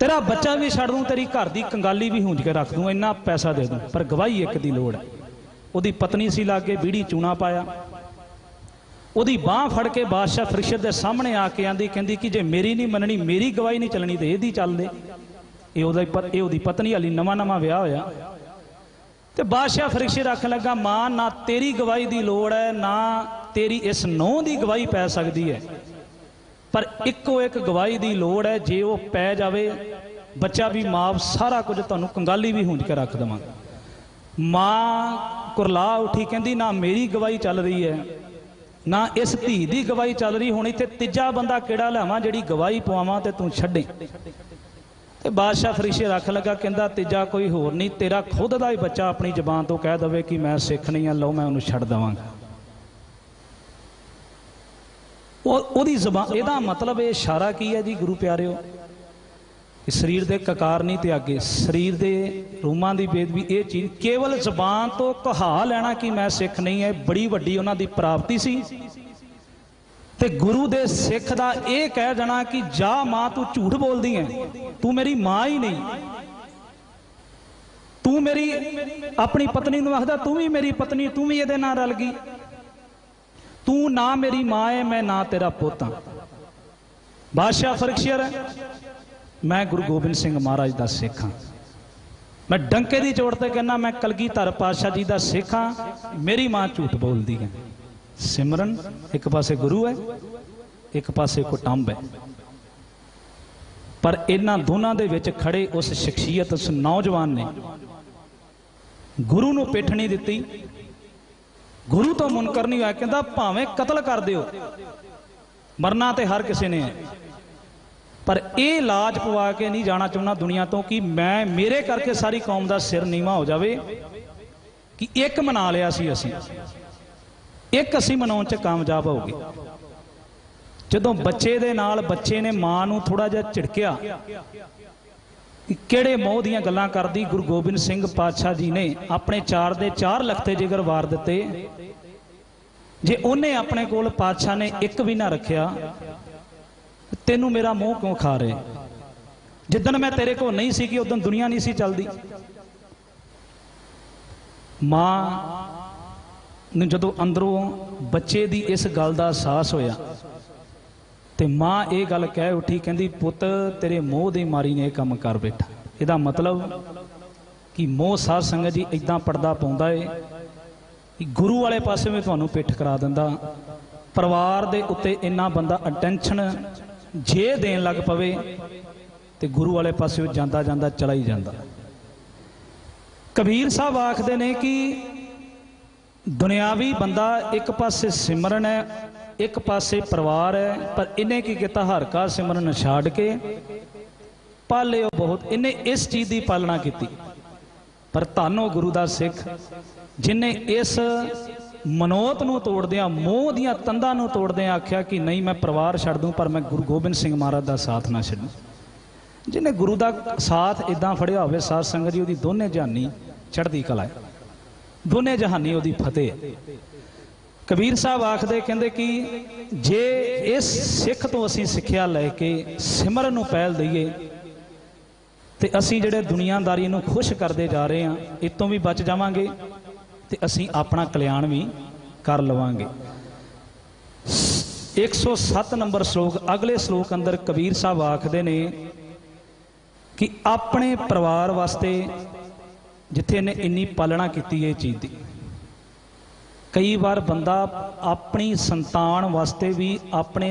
तेरा बच्चा भी छड्ड दूं, तेरी घर दी कंगाली भी हूंज के रख दूं, इन्ना पैसा दे दूं, पर गवाही एक दी लोड़ है। ਉਹਦੀ पत्नी सी लागे बीड़ी चूना पाया, ਉਹਦੀ बाह फड़ के बादशाह फरिश्त के सामने आके आंदी, कहंदी कि जे मेरी नहीं मननी, मेरी गवाही नहीं चलनी, तो ਇਹਦੀ ਚੱਲ ਦੇ। ਇਹ ਉਹਦੀ पत्नी हाली नवां नवां विआह होया। ते बादशाह फरिश्त आखन लगा, मां ना तेरी गवाही की लोड़ है, ना तेरी इस नौं की गवाही पै सकती है, पर इक्को एक गवाही की लोड़ है, जे वो पै जावे बच्चा भी माफ, सारा कुछ तुहानूं कंगाली भी हूंज के रख देवांगा। मां कुरला उठी, कहंदी ना मेरी गवाही चल रही है, ना इस धी की गवाही चल रही, हुण इत्थे तीजा बंदा किहड़ा लिआवां जिहड़ी गवाही पवावां ते तूं छड्डे। ते बादशाह फरिश्ते रख लगा, कहंदा तीजा कोई होर नहीं, तेरा खुद दा ही बच्चा अपनी जबान तो कह दवे कि मैं सिख नहीं, लो मैं उन्हें छड्ड देवांगा। ओहदी जबान, इहदा मतलब ये इशारा की है जी गुरु प्यारिओ, शरीर के ककार नहीं त्यागे, शरीर के रूमां की बेदबी, ये चीज़ केवल जबान तो कहा लेना कि मैं सिख नहीं है, बड़ी वड्डी उन्हां दी प्राप्ति सी। ते गुरु दे सिख दा ये कह जाना कि जा मां तू झूठ बोलदी है, तू मेरी मां ही नहीं, तू मेरी अपनी पत्नी नूं आखदा तू भी मेरी पत्नी, तू भी इहदे नाल रल गई, तू ना मेरी मां है, मैं ना तेरा पुत हां। बादशाह फरिश्ते, मैं गुरु गोबिंद सिंह महाराज का सिख हाँ, मैं डंके की चोट ते कहना मैं कलगीधर पातशाह जी का सिख हाँ, मेरी मां झूठ बोलती है। सिमरन एक पासे गुरु है, एक पासे कुटुंब है, पर इन्हां दोनों दे विच खड़े उस शख्सियत, उस नौजवान ने गुरु नूं पिठ नहीं दिती, गुरु तो मुनकर नहीं होया, कहंदा भावें कतल कर दिओ, मरना तो हर किसी ने है, पर यह लाज पवा के नहीं जाना चाहना दुनिया तो कि मैं मेरे करके सारी कौम का सिर नीवा हो जाए, कि एक मना लिया सी असी, एक असी मनाउण च कामयाब हो गए। जदों बच्चे दे नाल बच्चे ने मां नूं थोड़ा जिहा झिड़किया, किहड़े मोह दीयां गल्लां करदी, गुरु गोबिंद सिंह पातशाह जी ने अपने 4 दे 4 लखते जिगर वार दिते, जे उन्हें अपने कोल पातशाह ने एक भी ना रखिया, तेनू मेरा मोह क्यों खा रहे, जिदन मैं तेरे को नहीं सी कि उदन दुनिया नहीं सी चलती। मां ने जदों अंदरों बच्चे दी इस गल का एहसास होया, ते मां ये गल कह उठी, कहंदी पुत तेरे मोह दी मारी ने काम कर बैठा। इहदा मतलब कि मोह साध संगत जी इदां पड़दा पाउंदा है कि गुरु वाले पासे में तुहानूं पिठ करा दिंदा, परिवार दे उत्ते इन्ना बंदा अटेंशन जे देन लग पवे तो गुरु वाले पासे जांदा जांदा चला ही जांदा। कबीर साहब आखदे ने कि दुनियावी बंदा एक पासे सिमरन है, एक पासे परिवार है, पर इन्हें की किया हर का सिमरन छाड़ के पाले बहुत, इन्हें इस चीज़ की पालना की। पर धन्नो गुरु दा सिख जिन्हें इस मनोत नूं तोड़दियां, मोह दियां तंदां नूं तोड़दियां आख्या कि नहीं मैं परिवार छड्ड दूं, पर मैं गुरु गोबिंद सिंह महाराज का साथ ना छड्डूं। जिन्हें गुरु का साथ इदां फड़िया होवे साध संगत जी, उहदी दोने जहानी चढ़दी कला है, दोने जहानी उहदी फतेह। कबीर साहब आखदे कहंदे कि जे इस सिख तो असीं सिक्ख्या लैके सिमरन नूं पहल दईए ते असीं जिहड़े दुनियादारी नूं खुश करदे जा रहे हां, इतों भी बच जावांगे ਤੇ ਅਸੀਂ ਆਪਣਾ ਕਲਿਆਣ ਵੀ ਕਰ ਲਵਾਂਗੇ। 107 ਨੰਬਰ ਸ਼ਲੋਕ, अगले श्लोक अंदर कबीर साहब आखते ने कि अपने परिवार वास्ते जिथे इन्हें इन्नी पालना की है चीज़ की, कई बार बंदा अपनी संतान वास्ते भी अपने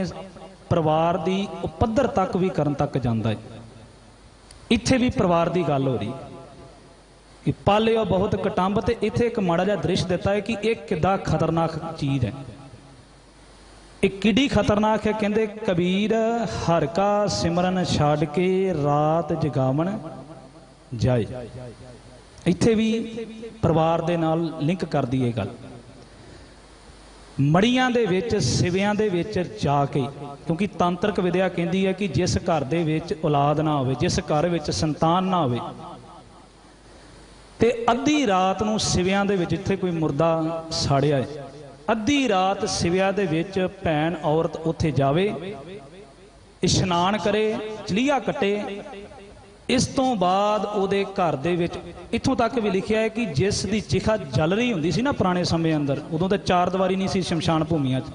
परिवार की पद्धर तक भी करन तक जाता है। इत्थे भी परिवार की गल हो रही कि पालिओ बहुत कटंब, ते इत्थे एक माड़ा जिहा दृश्य दिता है कि एक कितना खतरनाक चीज़ है। एक किडी खतरनाक है, कहते कबीर हर का सिमरन छाड़ के रात जगावन जाए। इत्थे भी परिवार दे नाल लिंक कर दी ये गल। मड़ियां दे विच सिवियां दे विच जाके, क्योंकि तांत्रिक विद्या कहती है कि जिस घर दे विच औलाद ना होवे, जिस घर विच संतान ना होवे, ते अद्धी रात नूं सिवियां दे विच जिथे कोई मुर्दा साड़िया है, अद्धी रात सिविया दे विच भैन औरत उत्थे जावे, इशनान करे, चलीहा कटे, इस तो बाद उहदे घर दे विच इत्थों तक भी लिखिया है कि जिस दी चिखा जल रही हुंदी सी ना पुराने समय अंदर, उदों तो चार दीवारी नहीं सी शमशान भूमियां च,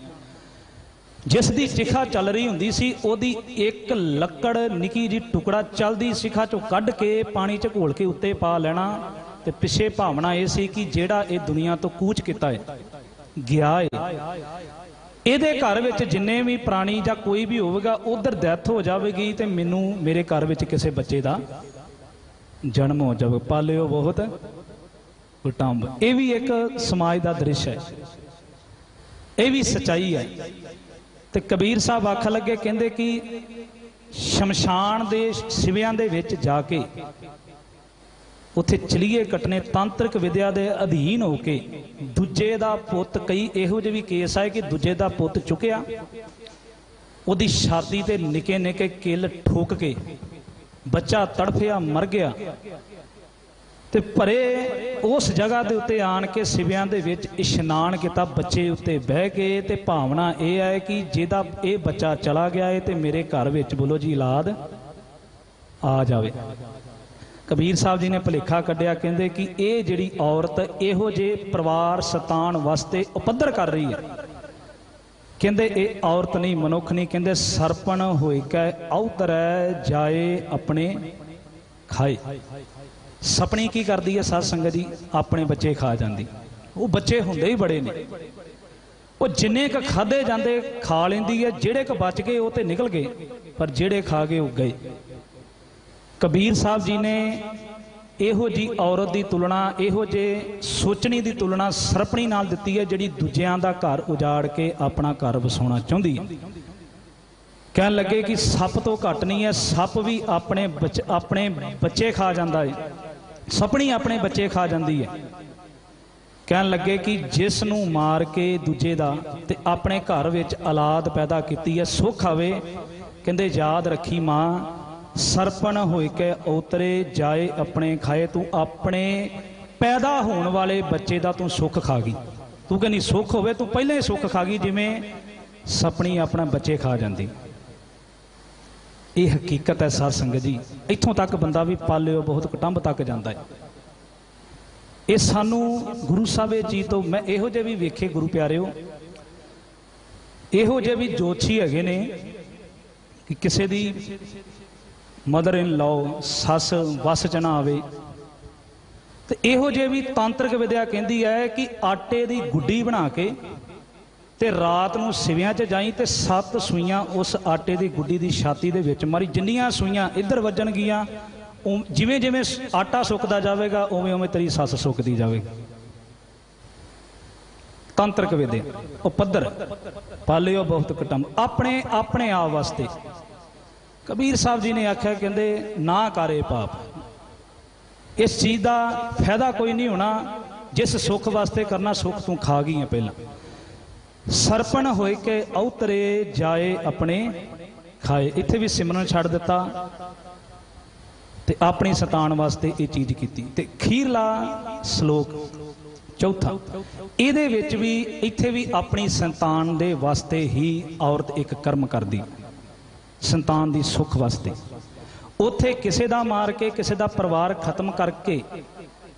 जिस दी चिखा चल रही हुंदी सी उहदी एक लक्कड़ निकी जी टुकड़ा चलदी शिखा चों कढ के पानी च घोल के उत्ते पा लेना, ते पिछे भावना ये सी कि जेड़ा ये दुनिया तो कूच किता है गया है, ਇਹਦੇ घर ਵਿੱਚ जिन्ने भी प्राणी ਜਾਂ कोई भी ਹੋਵੇਗਾ उधर डेथ हो जाएगी तो मैनू मेरे घर ਵਿੱਚ किसी बच्चे का जन्म हो जाए। पालिओ बहुत कुटुंब, ये भी एक समाज का दृश्य है, ये भी सच्चाई है। तो कबीर साहब आख लगे, कहते कि शमशान दे सिवियां दे विच जाके उत्थे चलीए कटने, तांत्रिक विद्या दे अधीन होके दूजे दा पुत, कई इहो जिहे भी केस आए कि दूजे दा पुत चुकिया, उहदी छाती ते निके निके किल ठोक के बच्चा तड़फिया मर गया, ते परे उस जगह दे उत्ते आन के सिवियां दे विच इशनान किता, बच्चे उत्ते बह के, ते भावना यह है कि जेदा ये बच्चा चला गया है तो मेरे घर विच बोलो जी औलाद आ जावे। कबीर साहब जी ने भुलेखा कढ़िया, कहते कि ये जिहड़ी औरत इहो जे परिवार संतान वास्ते उपद्र कर रही है, कहते ये औरत नहीं मनुख नहीं, कहते सरपण होए कै औतरै जाए अपने खाए। सपनी की करती है साध संगत जी, अपने बच्चे खा जाती। वो बच्चे हुंदे ही बड़े ने, वो जिन्ने क खाधे जाते खा लेंदी है, जेड़े क बच गए वो तो निकल गए, पर जेड़े खा गए वो गए। कबीर साहब जी ने इहो जी औरत की तुलना, इहो जे सोचनी की तुलना सरपणी नाल दिती है, जिहड़ी दूजियां दा घर उजाड़ के अपना घर वसाउणा चाहुंदी है। कहन लगे कि सप तो घट नहीं है, सप भी अपने बच्चे खा जाता है, सपनी अपने बच्चे खा जाती है। कहन लगे कि जिस नूं मार के दूजे दा ते अपने घर विच औलाद पैदा कीती है, सुख आवे, कहंदे याद रखी मां, सरपण होए के उतरे जाए अपने खाए। तू अपने पैदा होने वाले बच्चे का तू सुख खा गई, तू कहनी सुख होवे, तू पहले ही सुख खा गई, जिमें सपनी अपना बच्चे खा जाती। ये हकीकत है साध संगत जी, इत्थों तक बंदा भी पालिओ बहुत कुटुंब तक जाता है। ये सानू गुरु साहब जी तो, मैं इहो जे भी वेखे गुरु प्यारिओ, इहो जे भी जोतशी हैगे ने कि किसी दी मदर इन लॉ सस वस च ना आवे, तो इहो जे भी तांत्रिक विद्या कहती है कि आटे की गुड्डी बना के ते रात नूं सिवियां च जाई, ते 7 सूइयां उस आटे की गुड्डी की छाती दे विच मारी, जिन्नियां सूइयां इधर वजन गियां, जिवें जिवें आटा सुकदा जावेगा उवें उवें तेरी सस सुकदी जावेगी। तांत्रिक विद्या उपद्र पालिओ बहुत कुटुंब, अपने अपने आप वास्ते। कबीर साहब जी ने आख्या, कहते ना करे पाप, इस चीज़ का फायदा कोई नहीं होना, जिस सुख वास्ते करना सुख तू खा गई है पहला। सरपण होए के औतरे जाए अपने खाए, इत्थे भी सिमरन छड़ दिता ते अपनी संतान वास्ते ये चीज़ की। ते खीरला श्लोक चौथा, इहदे विच भी इत्थे भी अपनी संतान दे वास्ते ही औरत एक कर्म करदी, संतान दी सुख वास्ते। उत्थे किसी दा मार के किसी दा परिवार खत्म करके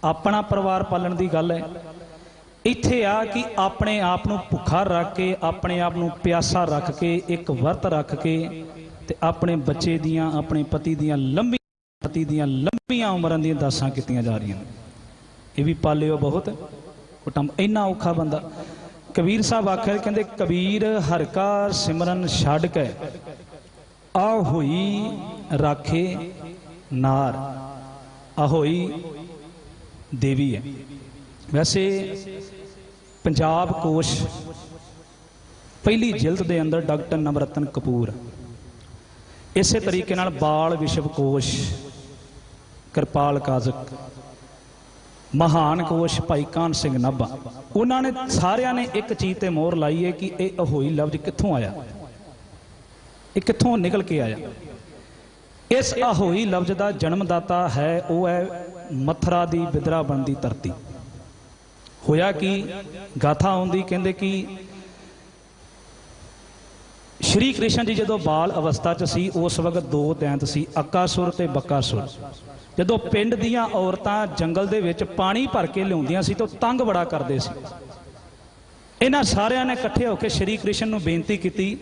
अपना परिवार पालण दी गल है, ਇੱਥੇ ਆ कि ਆਪਣੇ ਆਪ ਨੂੰ ਭੁੱਖਾ ਰੱਖ ਕੇ, ਆਪਣੇ ਆਪ ਨੂੰ ਪਿਆਸਾ ਰੱਖ ਕੇ, ਇੱਕ ਵਰਤ ਰੱਖ ਕੇ ਤੇ ਆਪਣੇ ਬੱਚੇ ਦੀਆਂ, ਆਪਣੇ ਪਤੀ ਦੀਆਂ ਲੰਬੀਆਂ ਉਮਰਾਂ ਦੀਆਂ ਦਾਸਾਂ ਕੀਤੀਆਂ ਜਾ ਰਹੀਆਂ ਨੇ। ਇਹ ਵੀ ਪਾਲਿਓ ਬਹੁਤ ਕੁਟੰਬ, ਇੰਨਾ ਔਖਾ ਬੰਦਾ। ਕਬੀਰ ਸਾਹਿਬ ਆਖਿਆ, ਕਹਿੰਦੇ ਕਬੀਰ ਹਰਿ ਕਾ ਸਿਮਰਨ ਛੱਡ ਕੇ ਆ ਹੋਈ ਰਾਖੇ ਨਾਰ। ਆ ਹੋਈ ਦੇਵੀ ਹੈ। ਵੈਸੇ ਪੰਜਾਬ ਕੋਸ਼ ਪਹਿਲੀ ਜਿਲਦ ਦੇ ਅੰਦਰ ਡਾਕਟਰ ਨਵਰਤਨ ਕਪੂਰ, ਇਸੇ ਤਰੀਕੇ ਨਾਲ ਬਾਲ ਵਿਸ਼ਵ ਕੋਸ਼ ਕਿਰਪਾਲ ਕਾਜ਼ਕ, ਮਹਾਨ ਕੋਸ਼ ਭਾਈ ਕਾਹਨ ਸਿੰਘ ਨਾਭਾ, ਉਹਨਾਂ ਨੇ ਸਾਰਿਆਂ ਨੇ ਇੱਕ ਚੀਜ਼ ਤੇ ਮੋਹਰ ਲਾਈ ਹੈ ਕਿ ਇਹ ਅਹੋਈ ਲਫ਼ਜ਼ ਕਿੱਥੋਂ ਆਇਆ, ਇਹ ਕਿੱਥੋਂ ਨਿਕਲ ਕੇ ਆਇਆ। ਇਸ ਅਹੋਈ ਲਫ਼ਜ਼ ਦਾ ਜਨਮਦਾਤਾ ਹੈ, ਉਹ ਹੈ ਮਥੁਰਾ ਦੀ ਬਿਦਰਾਬਨ ਦੀ ਧਰਤੀ। ਹੋਇਆ ਕਿ ਗਾਥਾ ਆਉਂਦੀ, ਕਹਿੰਦੇ ਕਿ ਸ਼੍ਰੀ ਕ੍ਰਿਸ਼ਨ ਜੀ ਜਦੋਂ ਬਾਲ ਅਵਸਥਾ 'ਚ ਸੀ, ਉਸ ਵਕਤ ਦੋ ਦੈਂਤ ਸੀ, ਅਕਾਸੁਰ ਤੇ ਬਕਾਸੁਰ। ਜਦੋਂ ਪਿੰਡ ਦੀਆਂ ਔਰਤਾਂ ਜੰਗਲ ਦੇ ਵਿੱਚ ਪਾਣੀ ਭਰ ਕੇ ਲਿਆਉਂਦੀਆਂ ਸੀ ਤਾਂ ਤੰਗ ਬੜਾ ਕਰਦੇ ਸੀ। ਇਹਨਾਂ ਸਾਰਿਆਂ ਨੇ ਇਕੱਠੇ ਹੋ ਕੇ ਸ਼੍ਰੀ ਕ੍ਰਿਸ਼ਨ ਨੂੰ ਬੇਨਤੀ ਕੀਤੀ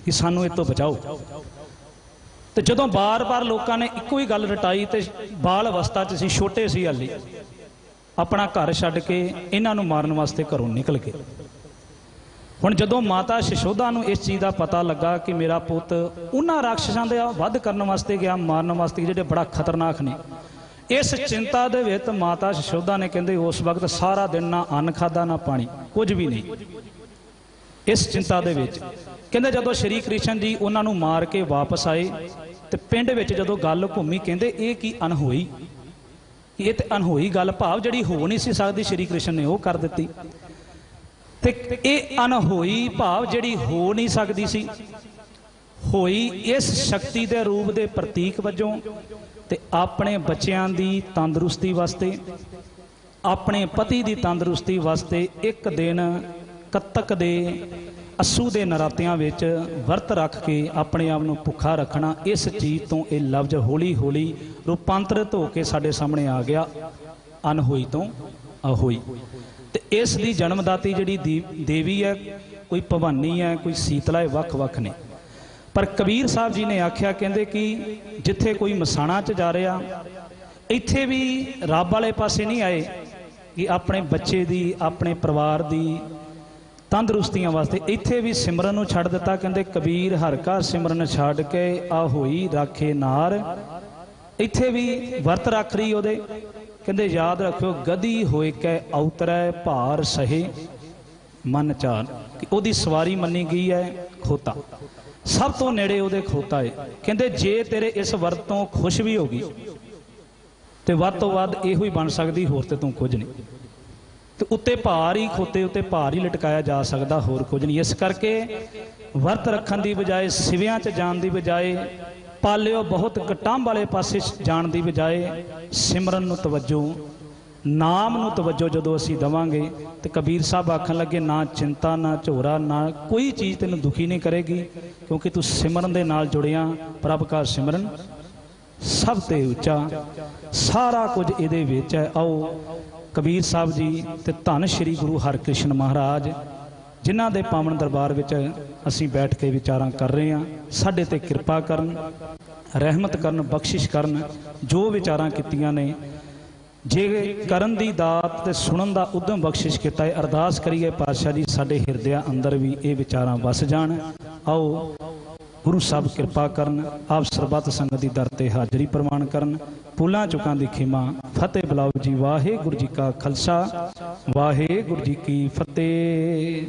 ਕਿ ਸਾਨੂੰ ਇਹ ਤੋਂ ਬਚਾਓ। ਤੇ ਜਦੋਂ ਬਾਰ-ਬਾਰ ਲੋਕਾਂ ਨੇ ਇੱਕੋ ਹੀ ਗੱਲ ਰਟਾਈ ਤੇ ਬਾਲ ਅਵਸਥਾ 'ਚ ਸੀ, ਛੋਟੇ ਸੀ ਹਾਲੇ, ਆਪਣਾ ਘਰ ਛੱਡ ਕੇ ਇਹਨਾਂ ਨੂੰ ਮਾਰਨ ਵਾਸਤੇ ਘਰੋਂ ਨਿਕਲ ਗਏ। ਹੁਣ ਜਦੋਂ ਮਾਤਾ ਯਸ਼ੋਦਾ ਨੂੰ ਇਸ ਚੀਜ਼ ਦਾ ਪਤਾ ਲੱਗਾ ਕਿ ਮੇਰਾ ਪੁੱਤ ਉਹਨਾਂ ਰਾਖਸ਼ਾਂ ਦੇ ਵੱਧ ਕਰਨ ਵਾਸਤੇ ਗਿਆ, ਮਾਰਨ ਵਾਸਤੇ, ਜਿਹੜੇ ਬੜਾ ਖਤਰਨਾਕ ਨੇ, ਇਸ ਚਿੰਤਾ ਦੇ ਵਿੱਚ ਮਾਤਾ ਯਸ਼ੋਦਾ ਨੇ, ਕਹਿੰਦੇ ਉਸ ਵਕਤ ਸਾਰਾ ਦਿਨ ਨਾ ਅੰਨ ਖਾਦਾ ਨਾ ਪਾਣੀ, ਕੁਝ ਵੀ ਨਹੀਂ। ਇਸ ਚਿੰਤਾ ਦੇ ਵਿੱਚ ਕਹਿੰਦੇ ਜਦੋਂ ਸ਼੍ਰੀ ਕ੍ਰਿਸ਼ਨ ਜੀ ਉਹਨਾਂ ਨੂੰ ਮਾਰ ਕੇ ਵਾਪਸ ਆਏ ਤੇ ਪਿੰਡ ਵਿੱਚ ਜਦੋਂ ਗੱਲ ਘੁੰਮੀ, ਕਹਿੰਦੇ ਇਹ ਕੀ ਅਨਹੋਈ, ਇਹ ਤੇ ਅਨਹੋਈ ਗੱਲ, ਭਾਵ ਜਿਹੜੀ ਹੋ ਨਹੀਂ ਸੀ ਸਕਦੀ ਸ਼੍ਰੀ ਕ੍ਰਿਸ਼ਨ ਨੇ ਉਹ ਕਰ ਦਿੱਤੀ। ਤੇ ਇਹ ਅਨਹੋਈ ਭਾਵ ਜਿਹੜੀ ਹੋ ਨਹੀਂ ਸਕਦੀ ਸੀ, ਹੋਈ ਇਸ ਸ਼ਕਤੀ ਦੇ ਰੂਪ ਦੇ ਪ੍ਰਤੀਕ ਵਜੋਂ ਤੇ ਆਪਣੇ ਬੱਚਿਆਂ ਦੀ ਤੰਦਰੁਸਤੀ ਵਾਸਤੇ, ਆਪਣੇ ਪਤੀ ਦੀ ਤੰਦਰੁਸਤੀ ਵਾਸਤੇ ਇੱਕ ਦਿਨ ਕੱਤਕ ਦੇ ਅੱਸੂ ਦੇ ਨਰਾਤਿਆਂ ਵਿੱਚ ਵਰਤ ਰੱਖ ਕੇ ਆਪਣੇ ਆਪ ਨੂੰ ਭੁੱਖਾ ਰੱਖਣਾ। ਇਸ ਚੀਜ਼ ਤੋਂ ਇਹ ਲਫ਼ਜ਼ ਹੌਲੀ ਹੌਲੀ ਰੂਪਾਂਤਰਿਤ ਹੋ ਕੇ ਸਾਡੇ ਸਾਹਮਣੇ ਆ ਗਿਆ, ਅਨਹੋਈ ਤੋਂ ਅਹੋਈ। ਤੇ ਇਸ ਦੀ ਜਨਮਦਾਤੀ ਜਿਹੜੀ ਦੇਵੀ ਹੈ, ਕੋਈ ਭਵਾਨੀ ਹੈ, ਕੋਈ ਸੀਤਲਾ ਹੈ, ਵੱਖ-ਵੱਖ ਨੇ। ਪਰ ਕਬੀਰ ਸਾਹਿਬ ਜੀ ਨੇ ਆਖਿਆ, ਕਹਿੰਦੇ ਕਿ ਜਿੱਥੇ ਕੋਈ ਮਸਾਣਾ 'ਚ ਜਾ ਰਿਹਾ, ਇੱਥੇ ਵੀ ਰੱਬ ਵਾਲੇ ਪਾਸੇ ਨਹੀਂ ਆਏ ਕਿ ਆਪਣੇ ਬੱਚੇ ਦੀ, ਆਪਣੇ ਪਰਿਵਾਰ ਦੀ ਤੰਦਰੁਸਤੀਆਂ ਵਾਸਤੇ, ਇੱਥੇ ਵੀ ਸਿਮਰਨ ਨੂੰ ਛੱਡ ਦਿੱਤਾ। ਕਹਿੰਦੇ ਕਬੀਰ ਹਰਿ ਕਾ ਸਿਮਰਨ ਛੱਡ ਕੇ ਆ ਹੋਈ ਰਾਖੇ ਨਾਰ। ਇੱਥੇ ਵੀ ਵਰਤ ਰੱਖ ਰਹੀ ਉਹਦੇ, ਕਹਿੰਦੇ ਯਾਦ ਰੱਖਿਓ ਗਦੀ ਹੋਏ ਕੈ ਔਤਰੈ ਭਾਰ ਸਹੇ ਮਨ ਚਾਰ, ਕਿ ਉਹਦੀ ਸਵਾਰੀ ਮੰਨੀ ਗਈ ਹੈ ਖੋਤਾ, ਸਭ ਤੋਂ ਨੇੜੇ ਉਹਦੇ ਖੋਤਾ ਹੈ। ਕਹਿੰਦੇ ਜੇ ਤੇਰੇ ਇਸ ਵਰਤ ਤੋਂ ਖੁਸ਼ ਵੀ ਹੋ ਗਈ ਤੇ ਵੱਧ ਤੋਂ ਵੱਧ ਇਹੋ ਹੀ ਬਣ ਸਕਦੀ, ਹੋਰ ਤੇ ਤੂੰ ਕੁਝ ਨਹੀਂ। ਤੇ ਉੱਤੇ ਭਾਰ ਹੀ, ਖੋਤੇ ਉੱਤੇ ਭਾਰ ਹੀ ਲਟਕਾਇਆ ਜਾ ਸਕਦਾ, ਹੋਰ ਕੁਝ ਨਹੀਂ। ਇਸ ਕਰਕੇ ਵਰਤ ਰੱਖਣ ਦੀ ਬਜਾਏ, ਸਿਵਿਆਂ 'ਚ ਜਾਣ ਦੀ ਬਜਾਏ, ਪਾਲਿਓ ਬਹੁਤ ਕਟੰਬ ਵਾਲੇ ਪਾਸੇ ਜਾਣ ਦੀ ਬਜਾਏ ਸਿਮਰਨ ਨੂੰ ਤਵੱਜੋ, ਨਾਮ ਨੂੰ ਤਵੱਜੋ ਜਦੋਂ ਅਸੀਂ ਦੇਵਾਂਗੇ ਤੇ ਕਬੀਰ ਸਾਹਿਬ ਆਖਣ ਲੱਗੇ ਨਾ ਚਿੰਤਾ, ਨਾ ਝੋਰਾ, ਨਾ ਕੋਈ ਚੀਜ਼ ਤੈਨੂੰ ਦੁਖੀ ਨਹੀਂ ਕਰੇਗੀ, ਕਿਉਂਕਿ ਤੂੰ ਸਿਮਰਨ ਦੇ ਨਾਲ ਜੁੜਿਆ। ਪ੍ਰਭ ਕਾ ਸਿਮਰਨ ਸਭ ਤੇ ਉੱਚਾ, ਸਾਰਾ ਕੁਝ ਇਹਦੇ ਵਿੱਚ ਹੈ। ਆਓ ਕਬੀਰ ਸਾਹਿਬ ਜੀ ਤੇ ਧੰਨ ਸ਼੍ਰੀ ਗੁਰੂ ਹਰਿਕ੍ਰਿਸ਼ਨ ਮਹਾਰਾਜ, ਜਿਨ੍ਹਾਂ ਦੇ ਪਾਵਨ ਦਰਬਾਰ ਵਿੱਚ ਅਸੀਂ ਬੈਠ ਕੇ ਵਿਚਾਰਾਂ ਕਰ ਰਹੇ ਹਾਂ, ਸਾਡੇ ਤੇ ਕਿਰਪਾ ਕਰਨ, ਰਹਿਮਤ ਕਰਨ, ਬਖਸ਼ਿਸ਼ ਕਰਨ। ਜੋ ਵਿਚਾਰਾਂ ਕੀਤੀਆਂ ਨੇ, ਜੇ ਕਰਨ ਦੀ ਦਾਤ ਤੇ ਸੁਣਨ ਦਾ ਉਦਮ ਬਖਸ਼ਿਸ਼ ਕੀਤਾ ਹੈ, ਅਰਦਾਸ ਕਰੀਏ ਪਾਤਸ਼ਾਹ ਜੀ ਸਾਡੇ ਹਿਰਦਿਆਂ ਅੰਦਰ ਵੀ ਇਹ ਵਿਚਾਰਾਂ ਵਸ ਜਾਣ। ਆਓ ਗੁਰੂ ਸਾਹਿਬ ਕਿਰਪਾ ਕਰਨ, ਆਪ ਸਰਬੱਤ ਸੰਗਤ ਦੀ ਦਰ ਤੇ ਹਾਜ਼ਰੀ ਪ੍ਰਵਾਨ ਕਰਨ। ਭੁੱਲਾਂ ਚੁੱਕਾਂ ਦੀ ਖਿਮਾ, ਫਤਿਹ ਬੁਲਾਓ ਜੀ। ਵਾਹਿਗੁਰੂ ਜੀ ਕਾ ਖਾਲਸਾ, ਵਾਹਿਗੁਰੂ ਜੀ ਕੀ ਫਤਿਹ।